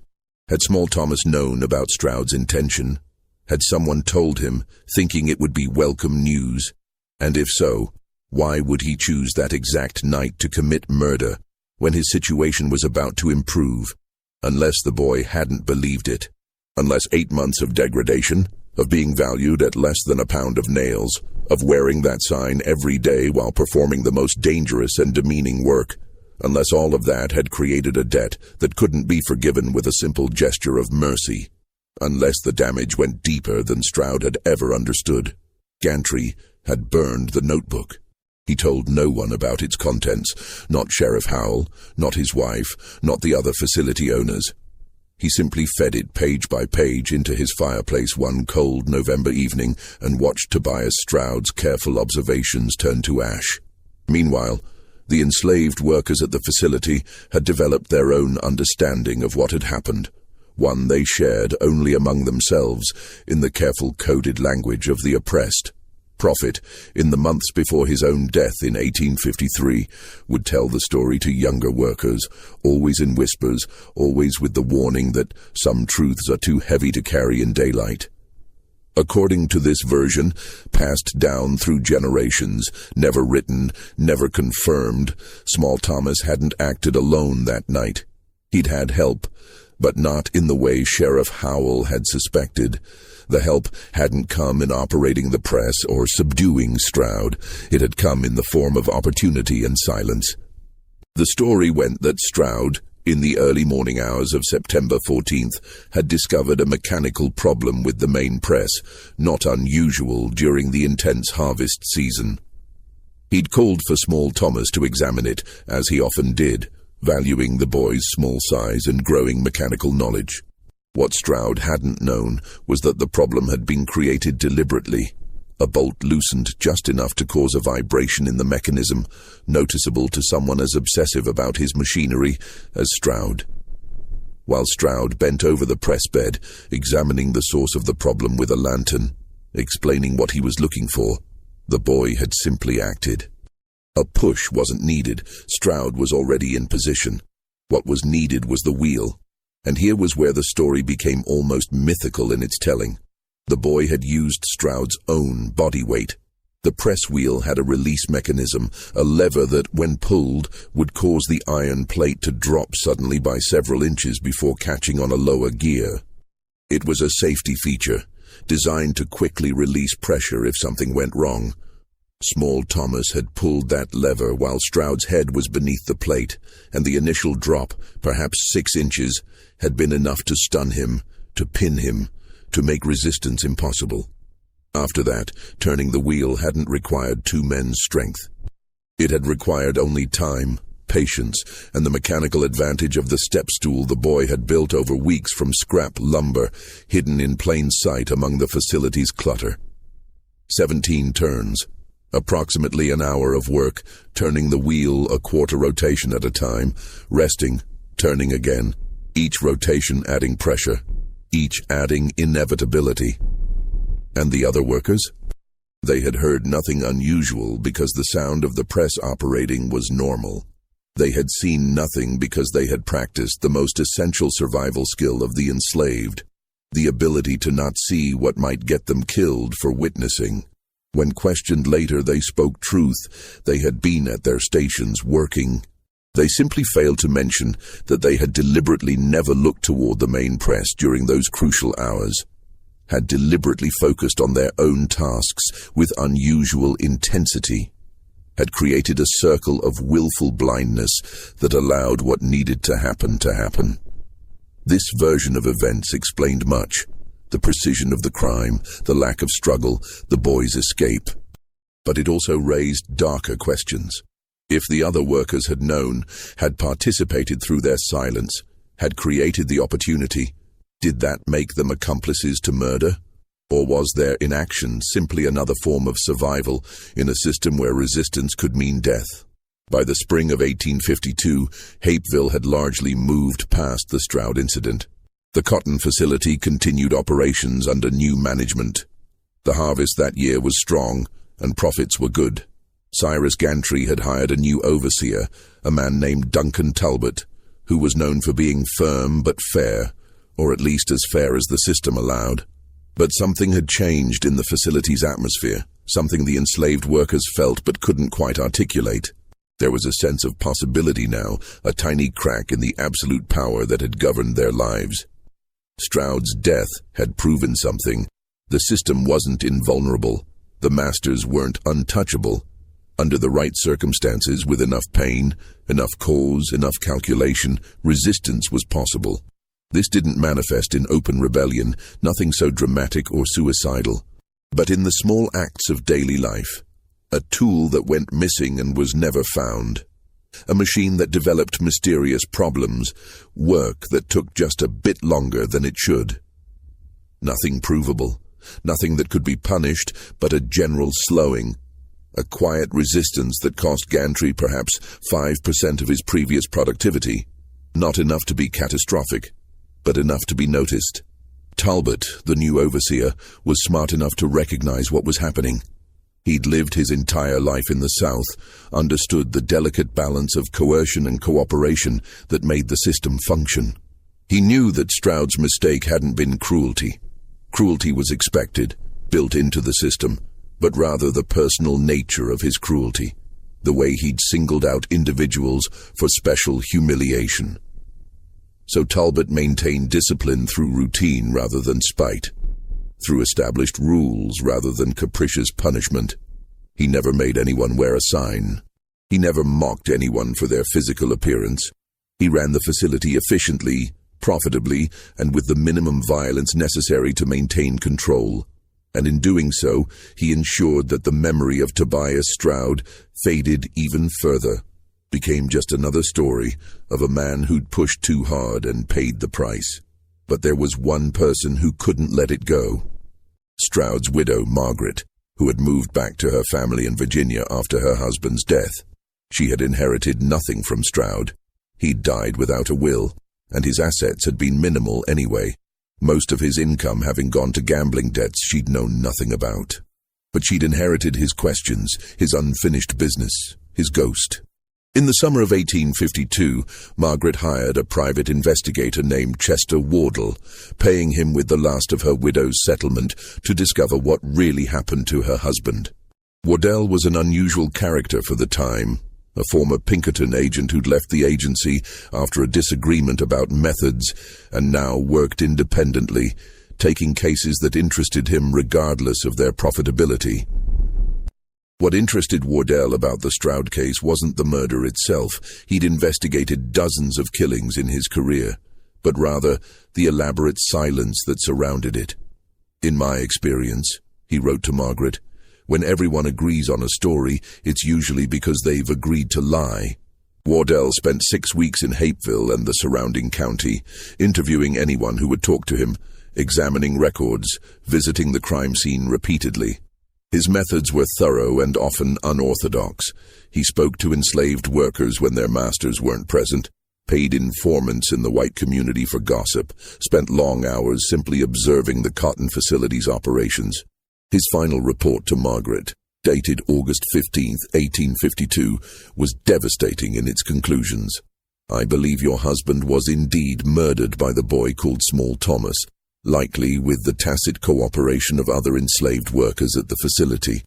Had Small Thomas known about Stroud's intention? Had someone told him, thinking it would be welcome news? And if so, why would he choose that exact night to commit murder, when his situation was about to improve? Unless the boy hadn't believed it. Unless 8 months of degradation, of being valued at less than a pound of nails, of wearing that sign every day while performing the most dangerous and demeaning work. Unless all of that had created a debt that couldn't be forgiven with a simple gesture of mercy. Unless the damage went deeper than Stroud had ever understood. Gantry had burned the notebook. He told no one about its contents, not Sheriff Howell, not his wife, not the other facility owners. He simply fed it page by page into his fireplace one cold November evening and watched Tobias Stroud's careful observations turn to ash. Meanwhile, the enslaved workers at the facility had developed their own understanding of what had happened, one they shared only among themselves in the careful coded language of the oppressed. Prophet, in the months before his own death in 1853, would tell the story to younger workers, always in whispers, always with the warning that some truths are too heavy to carry in daylight. According to this version, passed down through generations, never written, never confirmed, Small Thomas hadn't acted alone that night. He'd had help, but not in the way Sheriff Howell had suspected. The help hadn't come in operating the press or subduing Stroud. It had come in the form of opportunity and silence. The story went that Stroud, in the early morning hours of September 14th, had discovered a mechanical problem with the main press, not unusual during the intense harvest season. He'd called for Small Thomas to examine it, as he often did, valuing the boy's small size and growing mechanical knowledge. What Stroud hadn't known was that the problem had been created deliberately. A bolt loosened just enough to cause a vibration in the mechanism, noticeable to someone as obsessive about his machinery as Stroud. While Stroud bent over the press bed, examining the source of the problem with a lantern, explaining what he was looking for, the boy had simply acted. A push wasn't needed. Stroud was already in position. What was needed was the wheel. And here was where the story became almost mythical in its telling. The boy had used Stroud's own body weight. The press wheel had a release mechanism, a lever that, when pulled, would cause the iron plate to drop suddenly by several inches before catching on a lower gear. It was a safety feature, designed to quickly release pressure if something went wrong. Small Thomas had pulled that lever while Stroud's head was beneath the plate, and the initial drop, perhaps 6 inches, had been enough to stun him, to pin him, to make resistance impossible. After that, turning the wheel hadn't required 2 men's strength. It had required only time, patience, and the mechanical advantage of the step stool the boy had built over weeks from scrap lumber, hidden in plain sight among the facility's clutter. 17 turns. Approximately an hour of work, turning the wheel a quarter rotation at a time, resting, turning again, each rotation adding pressure, each adding inevitability. And the other workers? They had heard nothing unusual because the sound of the press operating was normal. They had seen nothing because they had practiced the most essential survival skill of the enslaved, the ability to not see what might get them killed for witnessing. When questioned later, they spoke truth. They had been at their stations working. They simply failed to mention that they had deliberately never looked toward the main press during those crucial hours, had deliberately focused on their own tasks with unusual intensity, had created a circle of willful blindness that allowed what needed to happen to happen. This version of events explained much: the precision of the crime, the lack of struggle, the boy's escape. But it also raised darker questions. If the other workers had known, had participated through their silence, had created the opportunity, did that make them accomplices to murder? Or was their inaction simply another form of survival in a system where resistance could mean death? By the spring of 1852, Hapeville had largely moved past the Stroud incident. The cotton facility continued operations under new management. The harvest that year was strong, and profits were good. Cyrus Gantry had hired a new overseer, a man named Duncan Talbot, who was known for being firm but fair, or at least as fair as the system allowed. But something had changed in the facility's atmosphere, something the enslaved workers felt but couldn't quite articulate. There was a sense of possibility now, a tiny crack in the absolute power that had governed their lives. Stroud's death had proven something. The system wasn't invulnerable. The masters weren't untouchable. Under the right circumstances, with enough pain, enough cause, enough calculation, resistance was possible. This didn't manifest in open rebellion, nothing so dramatic or suicidal, but in the small acts of daily life. A tool that went missing and was never found. A machine that developed mysterious problems, work that took just a bit longer than it should. Nothing provable, nothing that could be punished, but a general slowing. A quiet resistance that cost Gantry perhaps 5% of his previous productivity. Not enough to be catastrophic, but enough to be noticed. Talbot, the new overseer, was smart enough to recognize what was happening. He'd lived his entire life in the South, understood the delicate balance of coercion and cooperation that made the system function. He knew that Stroud's mistake hadn't been cruelty. Cruelty was expected, built into the system, but rather the personal nature of his cruelty, the way he'd singled out individuals for special humiliation. So Talbot maintained discipline through routine rather than spite, through established rules rather than capricious punishment. He never made anyone wear a sign. He never mocked anyone for their physical appearance. He ran the facility efficiently, profitably, and with the minimum violence necessary to maintain control. And in doing so, he ensured that the memory of Tobias Stroud faded even further, became just another story of a man who'd pushed too hard and paid the price. But there was one person who couldn't let it go. Stroud's widow, Margaret, who had moved back to her family in Virginia after her husband's death. She had inherited nothing from Stroud. He'd died without a will, and his assets had been minimal anyway, most of his income having gone to gambling debts she'd known nothing about. But she'd inherited his questions, his unfinished business, his ghost. In the summer of 1852, Margaret hired a private investigator named Chester Wardle, paying him with the last of her widow's settlement to discover what really happened to her husband. Wardle was an unusual character for the time, a former Pinkerton agent who'd left the agency after a disagreement about methods and now worked independently, taking cases that interested him regardless of their profitability. What interested Wardle about the Stroud case wasn't the murder itself. He'd investigated dozens of killings in his career, but rather the elaborate silence that surrounded it. In my experience, he wrote to Margaret, when everyone agrees on a story, it's usually because they've agreed to lie. Wardle spent 6 weeks in Hapeville and the surrounding county, interviewing anyone who would talk to him, examining records, visiting the crime scene repeatedly. His methods were thorough and often unorthodox. He spoke to enslaved workers when their masters weren't present, paid informants in the white community for gossip, spent long hours simply observing the cotton facility's operations. His final report to Margaret, dated August 15, 1852, was devastating in its conclusions. I believe your husband was indeed murdered by the boy called Small Thomas, likely with the tacit cooperation of other enslaved workers at the facility.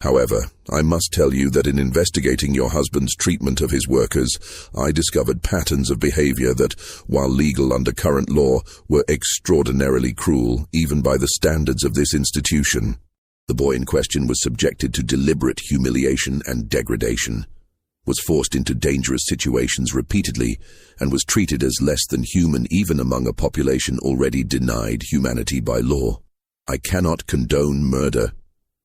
However, I must tell you that in investigating your husband's treatment of his workers, I discovered patterns of behavior that, while legal under current law, were extraordinarily cruel, even by the standards of this institution. The boy in question was subjected to deliberate humiliation and degradation, was forced into dangerous situations repeatedly, and was treated as less than human even among a population already denied humanity by law. I cannot condone murder,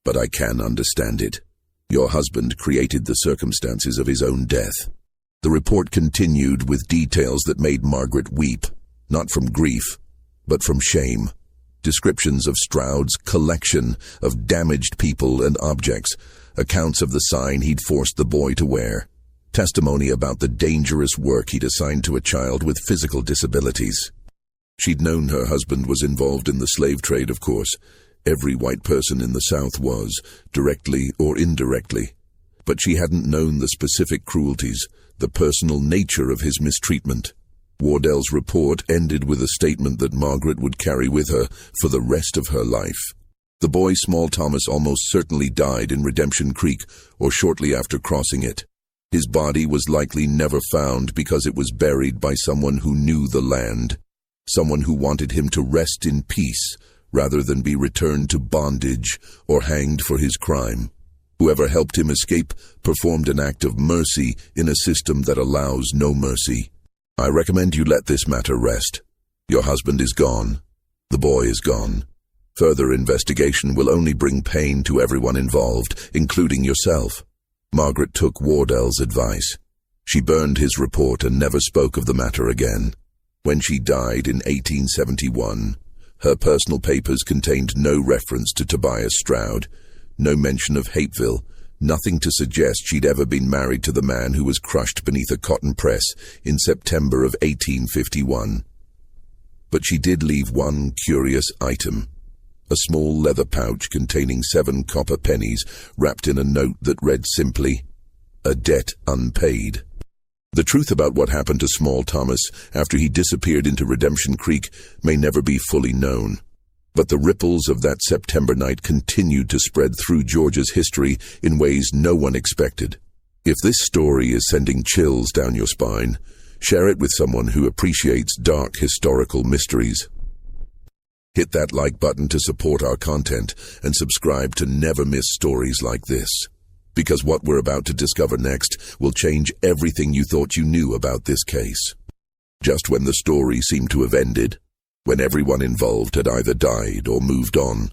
but I can understand it. Your husband created the circumstances of his own death. The report continued with details that made Margaret weep, not from grief, but from shame. Descriptions of Stroud's collection of damaged people and objects, accounts of the sign he'd forced the boy to wear, testimony about the dangerous work he'd assigned to a child with physical disabilities. She'd known her husband was involved in the slave trade, of course. Every white person in the South was, directly or indirectly. But she hadn't known the specific cruelties, the personal nature of his mistreatment. Wardell's report ended with a statement that Margaret would carry with her for the rest of her life. The boy, Small Thomas, almost certainly died in Redemption Creek or shortly after crossing it. His body was likely never found because it was buried by someone who knew the land, someone who wanted him to rest in peace rather than be returned to bondage or hanged for his crime. Whoever helped him escape performed an act of mercy in a system that allows no mercy. I recommend you let this matter rest. Your husband is gone. The boy is gone. Further investigation will only bring pain to everyone involved, including yourself. Margaret took Wardell's advice. She burned his report and never spoke of the matter again. When she died in 1871, her personal papers contained no reference to Tobias Stroud, no mention of Hapeville, nothing to suggest she'd ever been married to the man who was crushed beneath a cotton press in September of 1851. But she did leave one curious item, a small leather pouch containing 7 copper pennies wrapped in a note that read simply, "A debt unpaid." The truth about what happened to Small Thomas after he disappeared into Redemption Creek may never be fully known. But the ripples of that September night continued to spread through Georgia's history in ways no one expected. If this story is sending chills down your spine, share it with someone who appreciates dark historical mysteries. Hit that like button to support our content and subscribe to never miss stories like this. Because what we're about to discover next will change everything you thought you knew about this case. Just when the story seemed to have ended, when everyone involved had either died or moved on,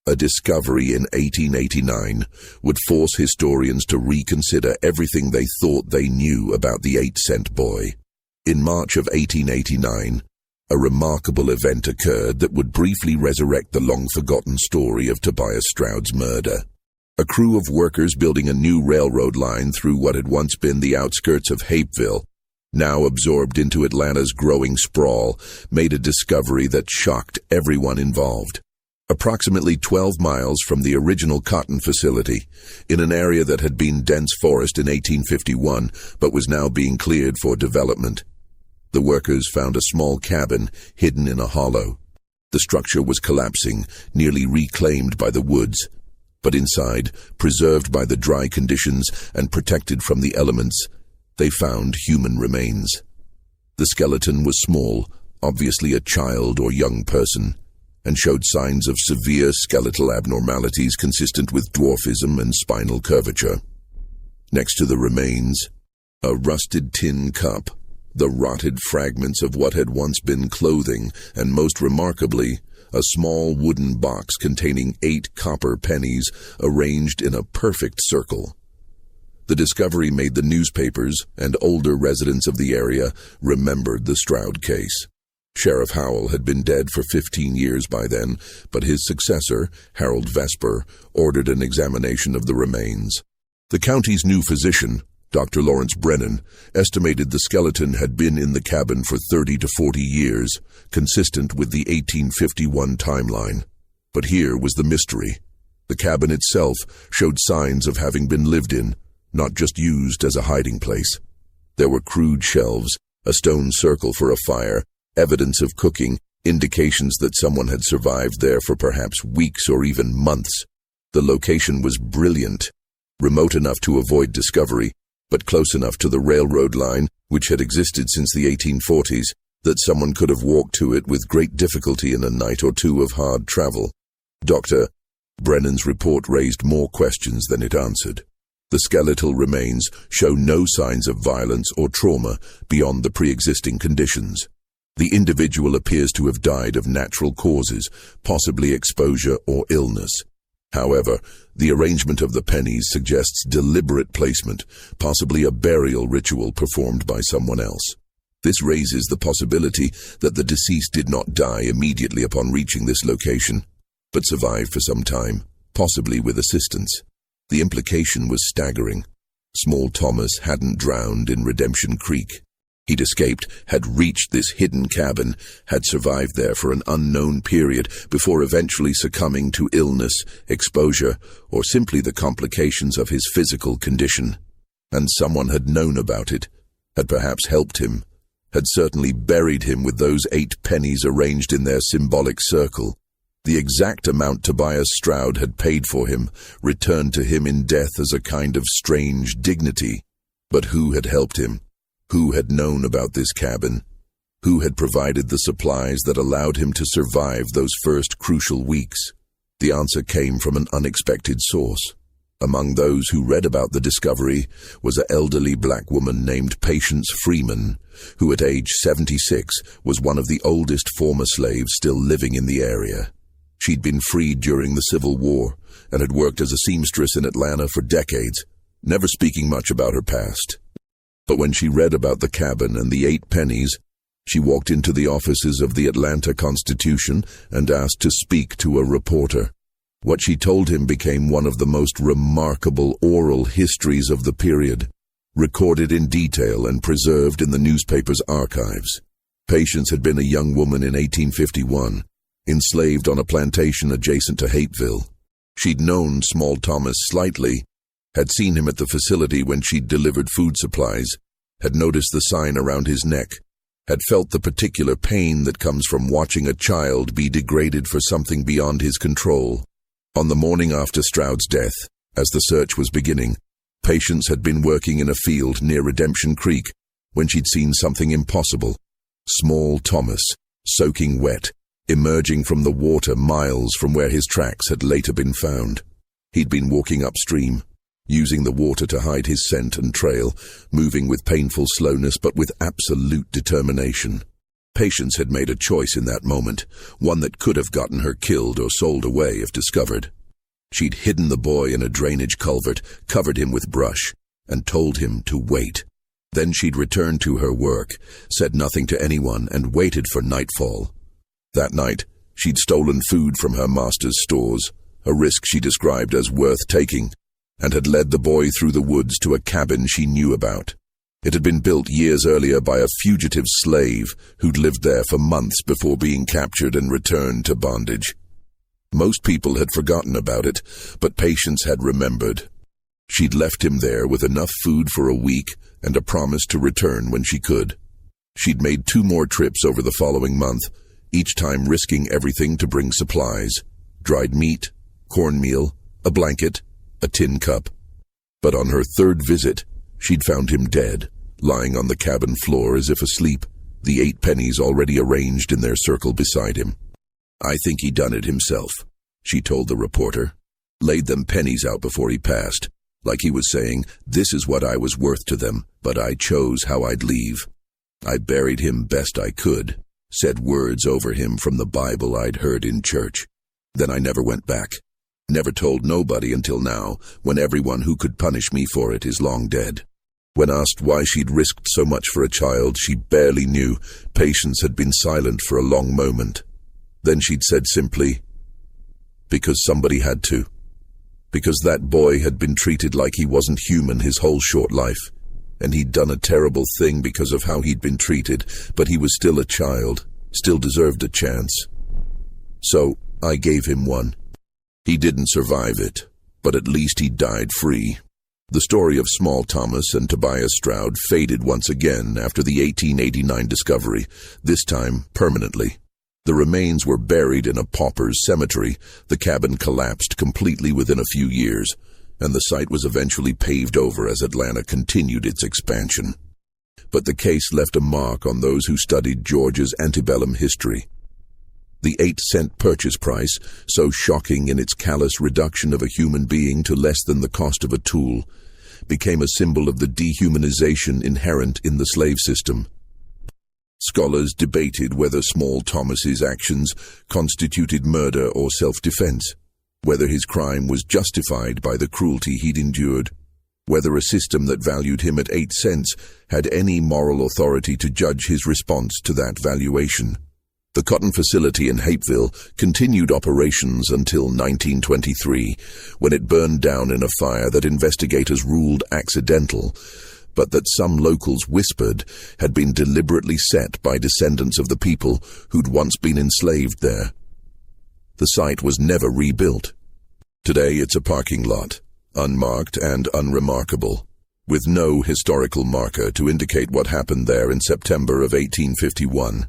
a discovery in 1889 would force historians to reconsider everything they thought they knew about the 8-cent boy. In March of 1889, a remarkable event occurred that would briefly resurrect the long-forgotten story of Tobias Stroud's murder. A crew of workers building a new railroad line through what had once been the outskirts of Hapeville, now absorbed into Atlanta's growing sprawl, made a discovery that shocked everyone involved. Approximately 12 miles from the original cotton facility, in an area that had been dense forest in 1851 but was now being cleared for development, the workers found a small cabin hidden in a hollow. The structure was collapsing, nearly reclaimed by the woods, but inside, preserved by the dry conditions and protected from the elements, they found human remains. The skeleton was small, obviously a child or young person, and showed signs of severe skeletal abnormalities consistent with dwarfism and spinal curvature. Next to the remains, a rusted tin cup, the rotted fragments of what had once been clothing, and most remarkably, a small wooden box containing 8 copper pennies arranged in a perfect circle. The discovery made the newspapers, and older residents of the area remembered the Stroud case. Sheriff Howell had been dead for 15 years by then, but his successor, Harold Vesper, ordered an examination of the remains. The county's new physician, Dr. Lawrence Brennan, estimated the skeleton had been in the cabin for 30 to 40 years, consistent with the 1851 timeline. But here was the mystery. The cabin itself showed signs of having been lived in, not just used as a hiding place. There were crude shelves, a stone circle for a fire, evidence of cooking, indications that someone had survived there for perhaps weeks or even months. The location was brilliant, remote enough to avoid discovery, but close enough to the railroad line, which had existed since the 1840s, that someone could have walked to it with great difficulty in a night or two of hard travel. Dr. Brennan's report raised more questions than it answered. The skeletal remains show no signs of violence or trauma beyond the pre-existing conditions. The individual appears to have died of natural causes, possibly exposure or illness. However, the arrangement of the pennies suggests deliberate placement, possibly a burial ritual performed by someone else. This raises the possibility that the deceased did not die immediately upon reaching this location, but survived for some time, possibly with assistance. The implication was staggering. Small Thomas hadn't drowned in Redemption Creek. He'd escaped, had reached this hidden cabin, had survived there for an unknown period before eventually succumbing to illness, exposure, or simply the complications of his physical condition. And someone had known about it, had perhaps helped him, had certainly buried him with those 8 pennies arranged in their symbolic circle. The exact amount Tobias Stroud had paid for him returned to him in death as a kind of strange dignity. But who had helped him? Who had known about this cabin? Who had provided the supplies that allowed him to survive those first crucial weeks? The answer came from an unexpected source. Among those who read about the discovery was an elderly black woman named Patience Freeman, who at age 76 was one of the oldest former slaves still living in the area. She'd been freed during the Civil War and had worked as a seamstress in Atlanta for decades, never speaking much about her past. But when she read about the cabin and the 8 pennies, she walked into the offices of the Atlanta Constitution and asked to speak to a reporter. What she told him became one of the most remarkable oral histories of the period, recorded in detail and preserved in the newspaper's archives. Patience had been a young woman in 1851, enslaved on a plantation adjacent to Hapeville. She'd known Small Thomas slightly, had seen him at the facility when she'd delivered food supplies, had noticed the sign around his neck, had felt the particular pain that comes from watching a child be degraded for something beyond his control. On the morning after Stroud's death, as the search was beginning, Patience had been working in a field near Redemption Creek when she'd seen something impossible. Small Thomas, soaking wet, emerging from the water miles from where his tracks had later been found. He'd been walking upstream, using the water to hide his scent and trail, moving with painful slowness but with absolute determination. Patience had made a choice in that moment, one that could have gotten her killed or sold away if discovered. She'd hidden the boy in a drainage culvert, covered him with brush, and told him to wait. Then she'd returned to her work, said nothing to anyone, and waited for nightfall. That night, she'd stolen food from her master's stores, a risk she described as worth taking, and had led the boy through the woods to a cabin she knew about. It had been built years earlier by a fugitive slave who'd lived there for months before being captured and returned to bondage. Most people had forgotten about it, but Patience had remembered. She'd left him there with enough food for a week and a promise to return when she could. She'd made 2 more trips over the following month, each time risking everything to bring supplies: dried meat, cornmeal, a blanket, a tin cup. But on her 3rd visit, she'd found him dead, lying on the cabin floor as if asleep, the 8 pennies already arranged in their circle beside him. "I think he done it himself," she told the reporter. "Laid them pennies out before he passed, like he was saying, 'This is what I was worth to them, but I chose how I'd leave. I buried him best I could, said words over him from the Bible I'd heard in church. Then I never went back. Never told nobody until now, when everyone who could punish me for it is long dead." When asked why she'd risked so much for a child she barely knew, Patience had been silent for a long moment. Then she'd said simply, "Because somebody had to. Because that boy had been treated like he wasn't human his whole short life, and he'd done a terrible thing because of how he'd been treated, but he was still a child, still deserved a chance. So I gave him one. He didn't survive it, but at least he died free." The story of Small Thomas and Tobias Stroud faded once again after the 1889 discovery, this time permanently. The remains were buried in a pauper's cemetery. The cabin collapsed completely within a few years, and the site was eventually paved over as Atlanta continued its expansion. But the case left a mark on those who studied Georgia's antebellum history. The 8-cent purchase price, so shocking in its callous reduction of a human being to less than the cost of a tool, became a symbol of the dehumanization inherent in the slave system. Scholars debated whether Small Thomas's actions constituted murder or self-defense, whether his crime was justified by the cruelty he'd endured, whether a system that valued him at 8 cents had any moral authority to judge his response to that valuation. The cotton facility in Hapeville continued operations until 1923, when it burned down in a fire that investigators ruled accidental, but that some locals whispered had been deliberately set by descendants of the people who'd once been enslaved there. The site was never rebuilt. Today it's a parking lot, unmarked and unremarkable, with no historical marker to indicate what happened there in September of 1851.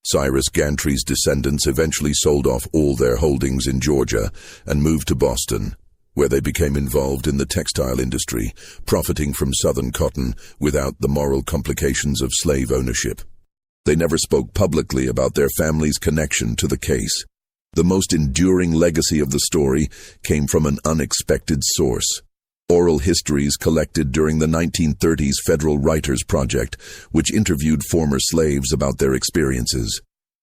Cyrus Gantry's descendants eventually sold off all their holdings in Georgia and moved to Boston, where they became involved in the textile industry, profiting from Southern cotton without the moral complications of slave ownership. They never spoke publicly about their family's connection to the case. The most enduring legacy of the story came from an unexpected source: oral histories collected during the 1930s Federal Writers Project, which interviewed former slaves about their experiences.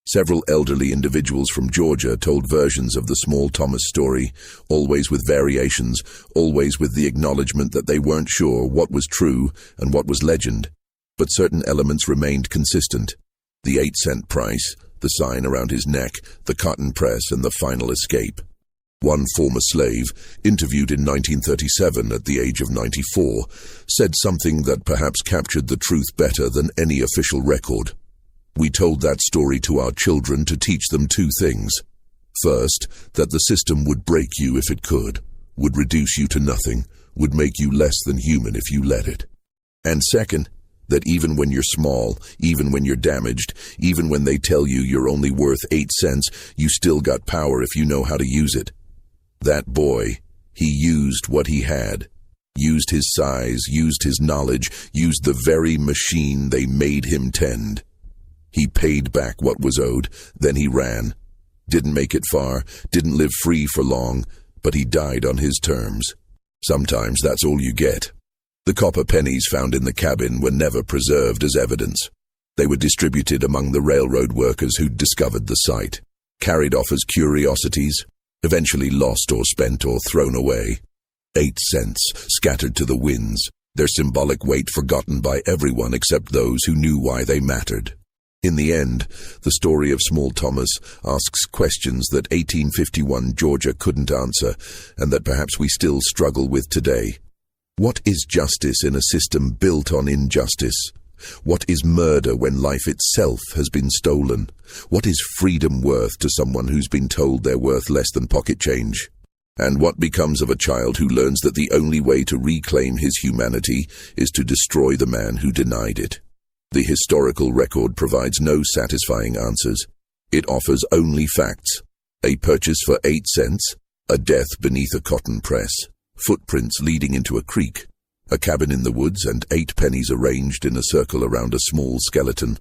Several elderly individuals from Georgia told versions of the Small Thomas story, always with variations, always with the acknowledgement that they weren't sure what was true and what was legend. But certain elements remained consistent: the 8-cent price, the sign around his neck, the cotton press, and the final escape. One former slave, interviewed in 1937 at the age of 94, said something that perhaps captured the truth better than any official record. "We told that story to our children to teach them 2 things. First, that the system would break you if it could, would reduce you to nothing, would make you less than human if you let it. And second, that even when you're small, even when you're damaged, even when they tell you you're only worth 8 cents, you still got power if you know how to use it." That boy, he used what he had, used his size, used his knowledge, used the very machine they made him tend. He paid back what was owed, then he ran. Didn't make it far, didn't live free for long, but he died on his terms. Sometimes that's all you get. The copper pennies found in the cabin were never preserved as evidence. They were distributed among the railroad workers who'd discovered the site, carried off as curiosities, eventually lost or spent or thrown away. 8 cents, scattered to the winds, their symbolic weight forgotten by everyone except those who knew why they mattered. In the end, the story of Small Thomas asks questions that 1851 Georgia couldn't answer, and that perhaps we still struggle with today. What is justice in a system built on injustice? What is murder when life itself has been stolen? What is freedom worth to someone who's been told they're worth less than pocket change? And what becomes of a child who learns that the only way to reclaim his humanity is to destroy the man who denied it? The historical record provides no satisfying answers. It offers only facts: a purchase for 8 cents, a death beneath a cotton press, footprints leading into a creek, a cabin in the woods, and 8 pennies arranged in a circle around a small skeleton.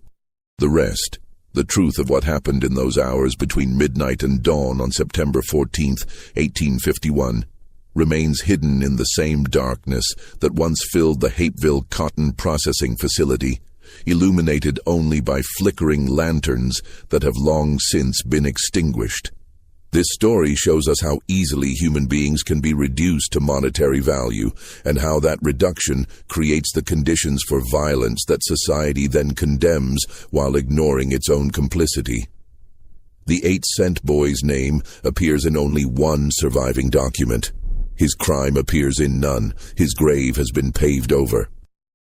The rest, the truth of what happened in those hours between midnight and dawn on September 14th, 1851, remains hidden in the same darkness that once filled the Hapeville cotton processing facility, illuminated only by flickering lanterns that have long since been extinguished. This story shows us how easily human beings can be reduced to monetary value, and how that reduction creates the conditions for violence that society then condemns while ignoring its own complicity. The 8-cent boy's name appears in only one surviving document. His crime appears in none. His grave has been paved over.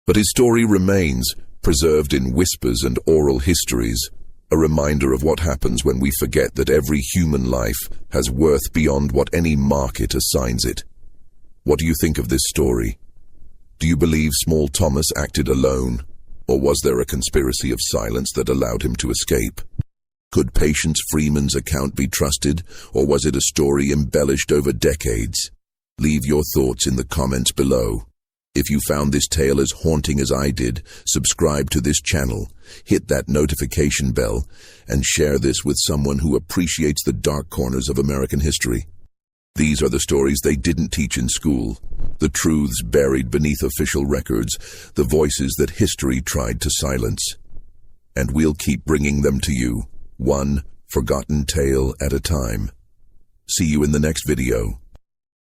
But his story remains, preserved in whispers and oral histories, a reminder of what happens when we forget that every human life has worth beyond what any market assigns it. What do you think of this story? Do you believe Small Thomas acted alone, or was there a conspiracy of silence that allowed him to escape? Could Patience Freeman's account be trusted, or was it a story embellished over decades? Leave your thoughts in the comments below. If you found this tale as haunting as I did, subscribe to this channel, hit that notification bell, and share this with someone who appreciates the dark corners of American history. These are the stories they didn't teach in school, the truths buried beneath official records, the voices that history tried to silence. And we'll keep bringing them to you, one forgotten tale at a time. See you in the next video.